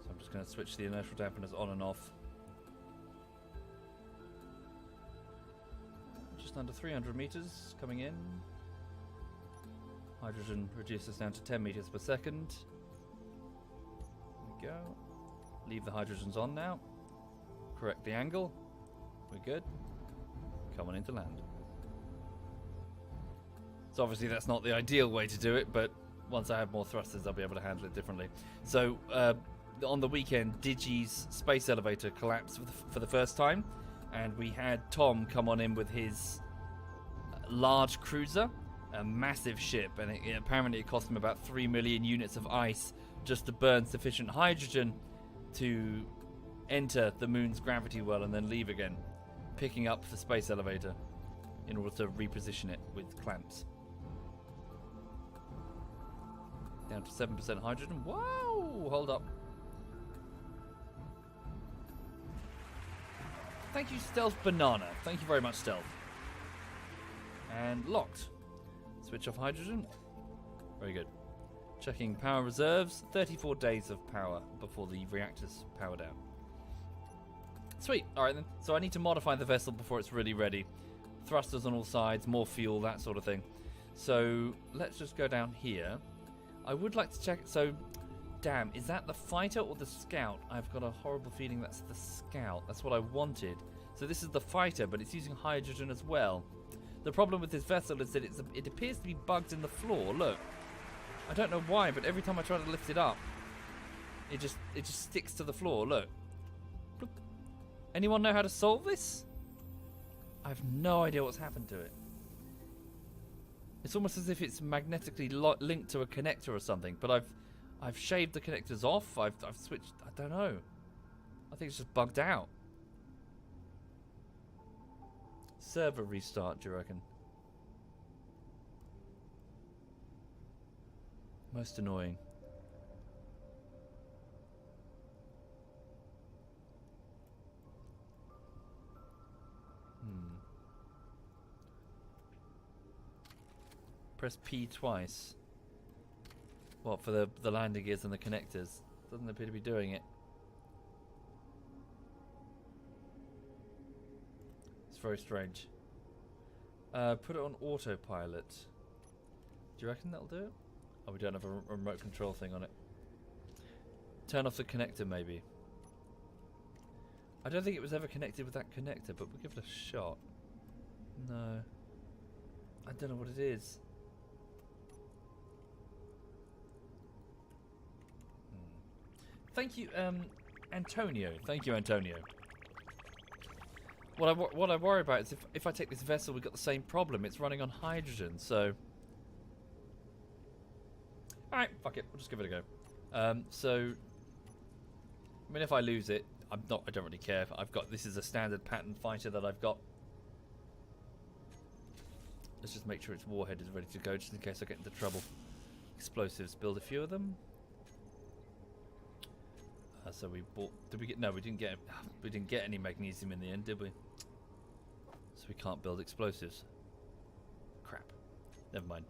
So I'm just going to switch the inertial dampeners on and off. Just under 300 meters coming in. Hydrogen reduces down to 10 meters per second. There we go. Leave the hydrogens on now. Correct the angle. We're good. Come on into land. So obviously that's not the ideal way to do it, but once I have more thrusters I'll be able to handle it differently. So on the weekend, Digi's space elevator collapsed for the first time, and we had Tom come on in with his large cruiser, a massive ship, and apparently it cost him about 3 million units of ice just to burn sufficient hydrogen to enter the moon's gravity well and then leave again, picking up the space elevator in order to reposition it with clamps. Down to 7% hydrogen. Whoa! Hold up. Thank you, Stealth Banana. Thank you very much, Stealth. And locked. Switch off hydrogen. Very good. Checking power reserves. 34 days of power before the reactors power down. Sweet. Alright then. So I need to modify the vessel before it's really ready. Thrusters on all sides, more fuel, that sort of thing. So let's just go down here. I would like to check. So, damn, is that the fighter or the scout? I've got a horrible feeling that's the scout. That's what I wanted. So this is the fighter, but it's using hydrogen as well. The problem with this vessel is that it appears to be bugged in the floor. Look. I don't know why, but every time I try to lift it up, It just sticks to the floor. Look. Look. Anyone know how to solve this? I have no idea what's happened to it. It's almost as if it's magnetically linked to a connector or something. But I've shaved the connectors off. I've switched. I don't know. I think it's just bugged out. Server restart, do you reckon? Most annoying. Press P twice. What, for the landing gears and the connectors? Doesn't appear to be doing it. It's very strange. Put it on autopilot. Do you reckon that'll do it? Oh, we don't have a remote control thing on it. Turn off the connector, maybe. I don't think it was ever connected with that connector, but we'll give it a shot. No. I don't know what it is. Thank you, Antonio. Thank you, Antonio. What I worry about is if I take this vessel, we've got the same problem. It's running on hydrogen, so... Alright, fuck it. We'll just give it a go. So... I mean, if I lose it, I don't really care. This is a standard pattern fighter that I've got. Let's just make sure its warhead is ready to go, just in case I get into trouble. Explosives. Build a few of them. So we bought. Did we get? No, we didn't get. We didn't get any magnesium in the end, did we? So we can't build explosives. Crap. Never mind.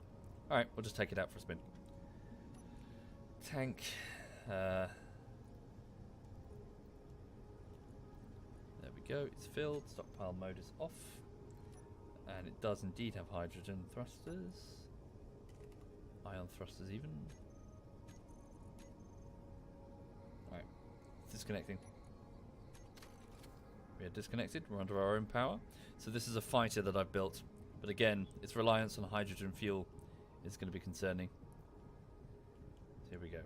All right, we'll just take it out for a spin. Tank. There we go. It's filled. Stockpile mode is off, and it does indeed have hydrogen thrusters. Ion thrusters even. Disconnecting. We are disconnected. We're under our own power. So this is a fighter that I've built. But again, its reliance on hydrogen fuel is going to be concerning. So here we go.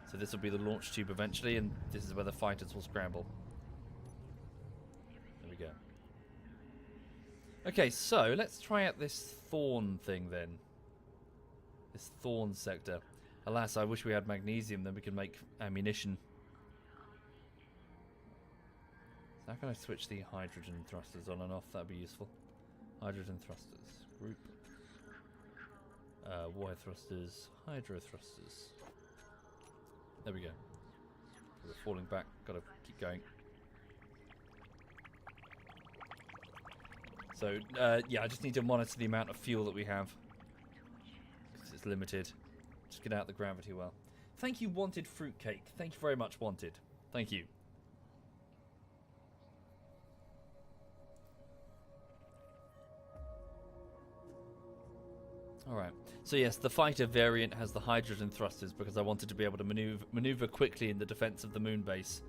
So this will be the launch tube eventually, and this is where the fighters will scramble. There we go. Okay, so let's try out this thorn thing then. This thorn sector. Alas, I wish we had magnesium, then we could make ammunition. So how can I switch the hydrogen thrusters on and off? That'd be useful. Hydrogen thrusters. Group. Warhead thrusters. Hydro thrusters. There we go. We're falling back. Gotta keep going. So, yeah, I just need to monitor the amount of fuel that we have. Because it's limited. Just get out the gravity well. Thank you, Wanted Fruitcake. Thank you very much, Wanted. Thank you. Alright. So yes, the fighter variant has the hydrogen thrusters because I wanted to be able to maneuver quickly in the defense of the moon base.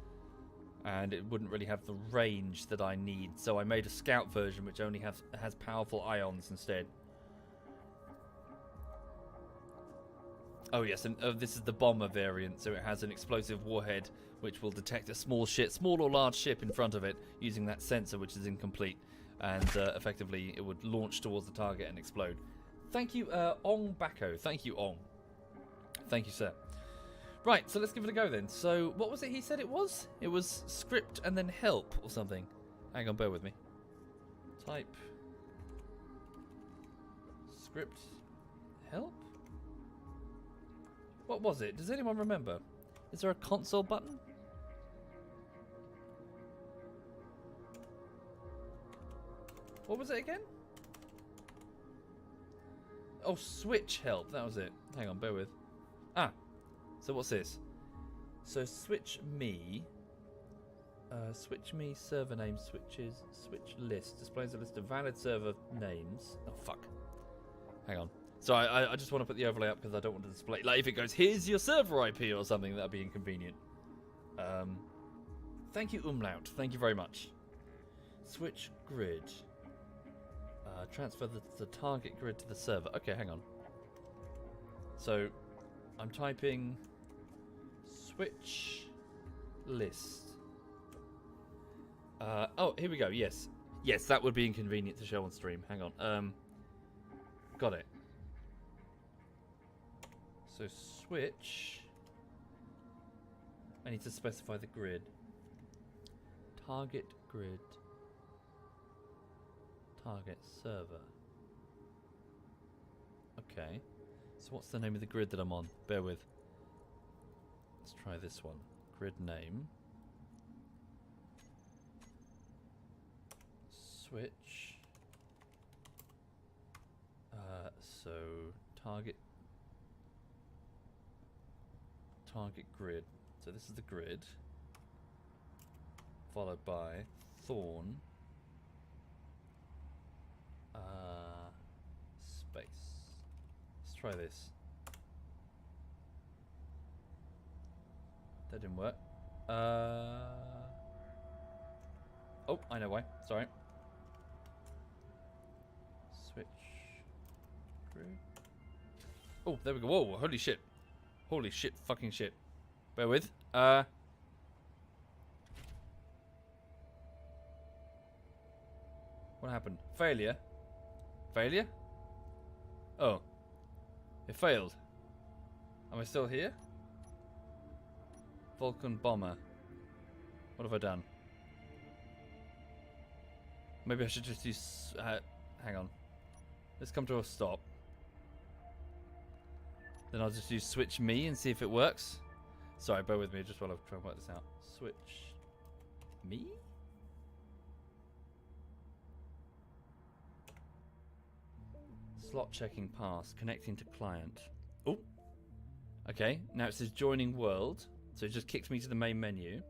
And it wouldn't really have the range that I need. So I made a scout version which only has powerful ions instead. Oh yes, and this is the bomber variant, so it has an explosive warhead which will detect a small or large ship in front of it using that sensor which is incomplete, and effectively it would launch towards the target and explode. Thank you, Ong Bako. Thank you, Ong. Thank you, sir. Right, so let's give it a go then. So, what was it he said it was? It was script and then help or something. Hang on, bear with me. Type script help? What was it? Does anyone remember? Is there a console button? What was it again? Oh, switch help. That was it. Hang on, bear with. Ah. So what's this? So switch me server name switches. Switch list. Displays a list of valid server names. Oh, fuck. Hang on. So I just want to put the overlay up because I don't want to display... Like, if it goes, here's your server IP or something, that'd be inconvenient. Thank you, Umlaut. Thank you very much. Switch grid. Transfer the target grid to the server. Okay, hang on. So, I'm typing switch list. Oh, here we go. Yes. Yes, that would be inconvenient to show on stream. Hang on. Got it. So switch. I need to specify the grid. Target grid. Target server. Okay. So what's the name of the grid that I'm on? Bear with. Let's try this one. Grid name. Switch. So target grid. So this is the grid, followed by Thorn. Space. Let's try this. That didn't work. Oh, I know why. Sorry. Switch. Grid. Oh, there we go. Whoa, holy shit. Holy shit, fucking shit. Bear with. What happened? Failure? Failure? Oh. It failed. Am I still here? Vulcan bomber. What have I done? Maybe I should just use... hang on. Let's come to a stop. Then I'll just use switch me and see if it works. Sorry, bear with me just while I try and work this out. Switch me? Slot checking pass, connecting to client. Oh. Okay, now it says joining world. So it just kicks me to the main menu.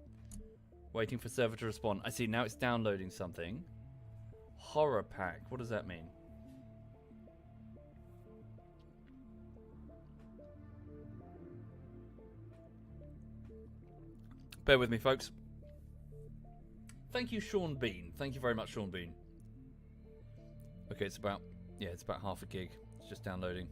Waiting for server to respond. I see, now it's downloading something. Horror pack, what does that mean? Bear with me, folks. Thank you, Sean Bean. Thank you very much, Sean Bean. Okay, it's about half a gig. It's just downloading.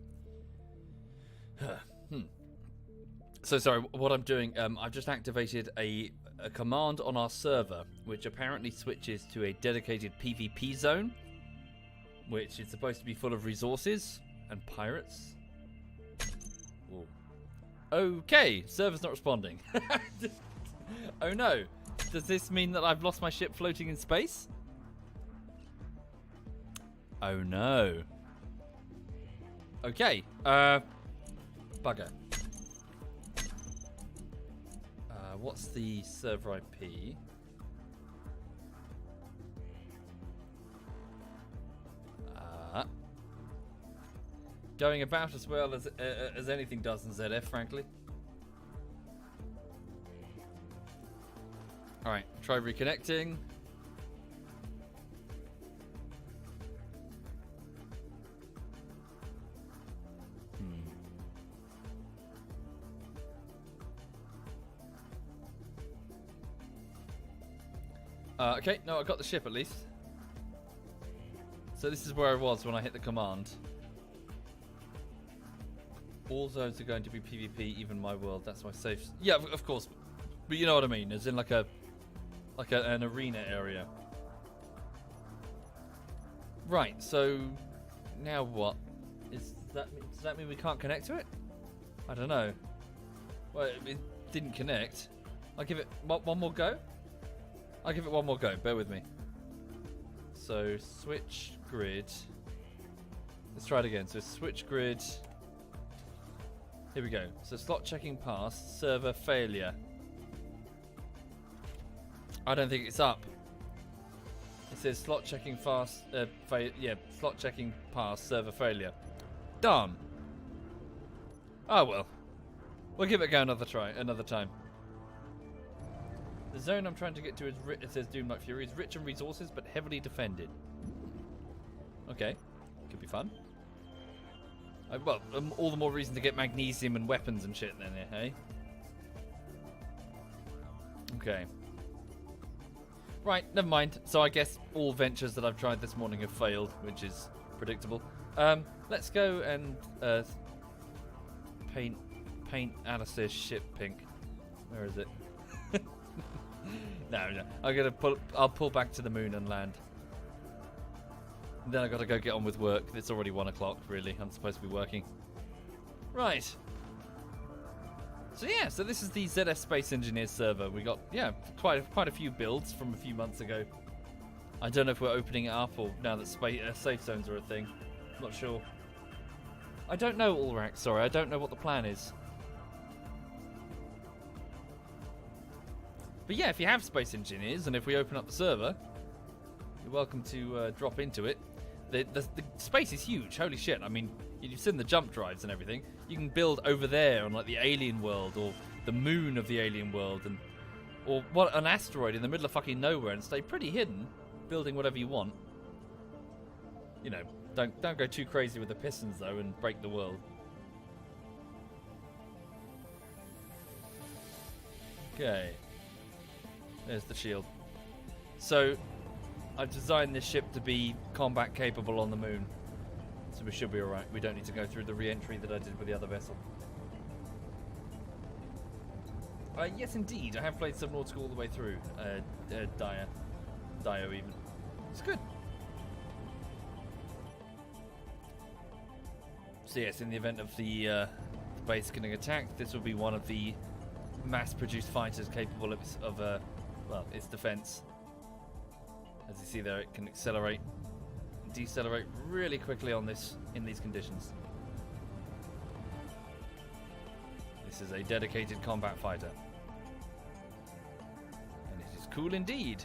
So sorry, what I'm doing, I've just activated a command on our server, which apparently switches to a dedicated PvP zone, which is supposed to be full of resources and pirates. Ooh. Okay, server's not responding. Oh no, does this mean that I've lost my ship floating in space? Oh no. Okay, bugger. What's the server IP? Going about as well as anything does in ZF, frankly. Alright, try reconnecting. Okay, no, I got the ship at least. So this is where I was when I hit the command. All zones are going to be PvP, even my world. That's my safe. Yeah, of course. But you know what I mean, as in like an arena area. Right, so now what? Does that mean we can't connect to it? I don't know. Well, it didn't connect. I'll give it one more go. I'll give it one more go. Bear with me. So switch grid. Let's try it again. So switch grid. Here we go. So slot checking pass. Server failure. I don't think it's up. It says slot checking fast. Slot checking pass. Server failure. Darn. Oh well. We'll give it a go another time. The zone I'm trying to get to is, it says Doom Like Fury, is rich in resources but heavily defended. Okay, could be fun. Well, all the more reason to get magnesium and weapons and shit then, hey? Okay. Right, never mind. So I guess all ventures that I've tried this morning have failed, which is predictable. Let's go and paint paint Alistair's ship pink. Where is it? No. I'll pull back to the moon and land. Then I gotta go get on with work. It's already 1 o'clock, really. I'm supposed to be working. Right. So yeah, so this is the ZS Space Engineers server. We got, quite a few builds from a few months ago. I don't know if we're opening it up or now that safe zones are a thing. Not sure. I don't know, Ulrak, sorry. I don't know what the plan is. But yeah, if you have Space Engineers and if we open up the server, you're welcome to drop into it. The space is huge. Holy shit. I mean, you've seen the jump drives and everything. You can build over there on like the alien world or the moon of the alien world or what, an asteroid in the middle of fucking nowhere and stay pretty hidden, building whatever you want. You know, don't go too crazy with the pistons though and break the world. Okay. There's the shield. So I've designed this ship to be combat capable on the moon. So we should be alright. We don't need to go through the re-entry that I did with the other vessel. Yes, indeed. I have played Subnautica all the way through. Dio even. It's good. So yes, in the event of the base getting attacked, this will be one of the mass-produced fighters capable of its defense. As you see there, it can accelerate and decelerate really quickly in these conditions. This is a dedicated combat fighter. And it is cool indeed.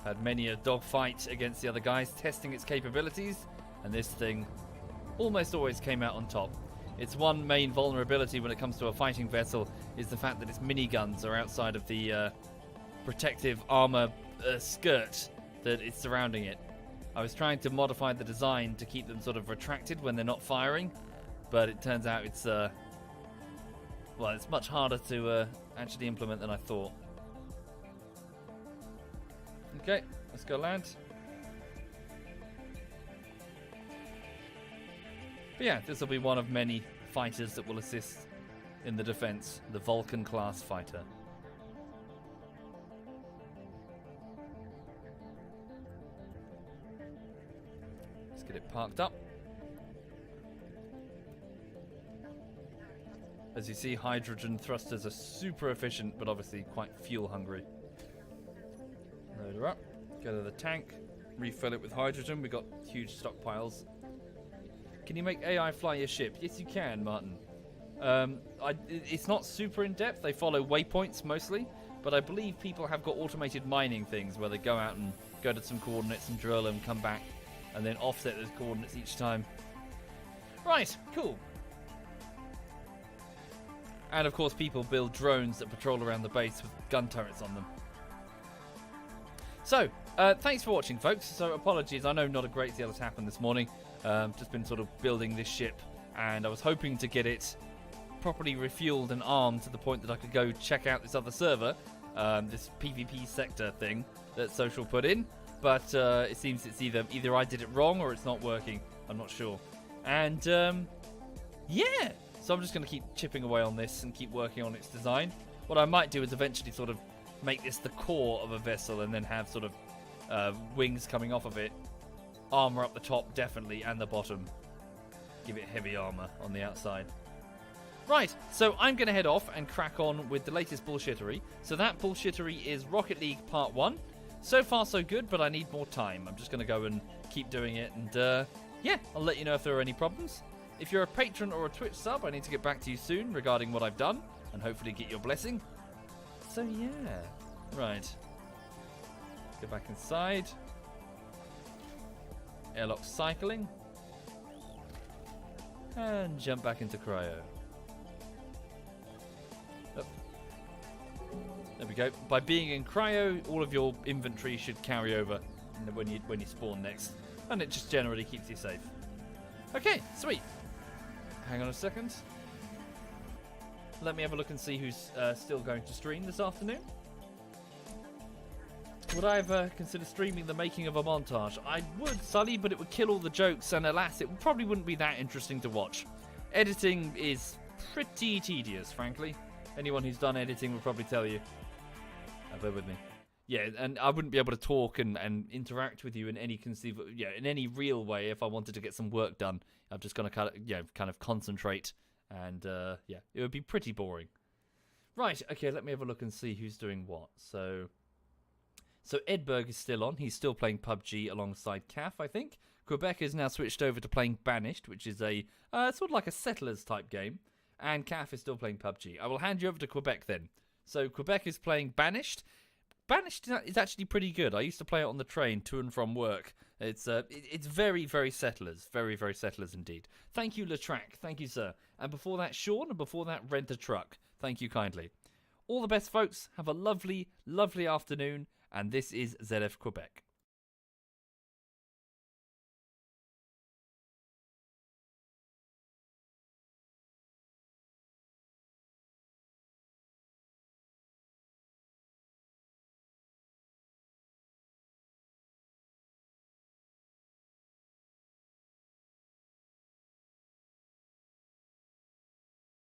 Had many a dogfight against the other guys testing its capabilities, and this thing almost always came out on top. Its one main vulnerability when it comes to a fighting vessel is the fact that its miniguns are outside of the protective armor skirt that is surrounding it. I was trying to modify the design to keep them sort of retracted when they're not firing, but it turns out it's much harder to actually implement than I thought. Okay, let's go land. But yeah, this will be one of many fighters that will assist in the defense, the Vulcan class fighter. Let's get it parked up. As you see, hydrogen thrusters are super efficient, but obviously quite fuel hungry. Load her up, go to the tank, refill it with hydrogen. We've got huge stockpiles. Can you make AI fly your ship? Yes, you can, Martin. It's not super in-depth. They follow waypoints mostly, but I believe people have got automated mining things where they go out and go to some coordinates and drill them, come back, and then offset those coordinates each time. Right, cool. And of course, people build drones that patrol around the base with gun turrets on them. So, thanks for watching, folks. So, apologies. I know not a great deal has happened this morning. Just been sort of building this ship, and I was hoping to get it properly refueled and armed to the point that I could go check out this other server, this PvP sector thing that Social put in. But it seems it's either I did it wrong or it's not working. I'm not sure. And yeah, so I'm just going to keep chipping away on this and keep working on its design. What I might do is eventually sort of make this the core of a vessel and then have sort of wings coming off of it. Armor up the top, definitely, and the bottom. Give it heavy armor on the outside. Right, so I'm going to head off and crack on with the latest bullshittery. So that bullshittery is Rocket League Part 1. So far, so good, but I need more time. I'm just going to go and keep doing it, and yeah, I'll let you know if there are any problems. If you're a patron or a Twitch sub, I need to get back to you soon regarding what I've done, and hopefully get your blessing. So yeah, right. Go back inside. Airlock cycling. And jump back into cryo. Oh. There we go. By being in cryo, all of your inventory should carry over when you spawn next. And it just generally keeps you safe. Okay, sweet. Hang on a second. Let me have a look and see who's still going to stream this afternoon. Would I ever consider streaming the making of a montage? I would, Sully, but it would kill all the jokes, and alas, it probably wouldn't be that interesting to watch. Editing is pretty tedious, frankly. Anyone who's done editing will probably tell you. Bear with me. Yeah, and I wouldn't be able to talk and interact with you in any in any real way if I wanted to get some work done. I'm just going to kind of concentrate, and it would be pretty boring. Right, okay, let me have a look and see who's doing what. So Edberg is still on. He's still playing PUBG alongside Caf, I think. Quebec has now switched over to playing Banished, which is a sort of like a Settlers type game. And Caf is still playing PUBG. I will hand you over to Quebec then. So Quebec is playing Banished. Banished is actually pretty good. I used to play it on the train to and from work. It's very, very Settlers. Very, very Settlers indeed. Thank you, Latrac. Thank you, sir. And before that, Sean. And before that, Rent a Truck. Thank you kindly. All the best, folks. Have a lovely, lovely afternoon. And this is ZF Quebec.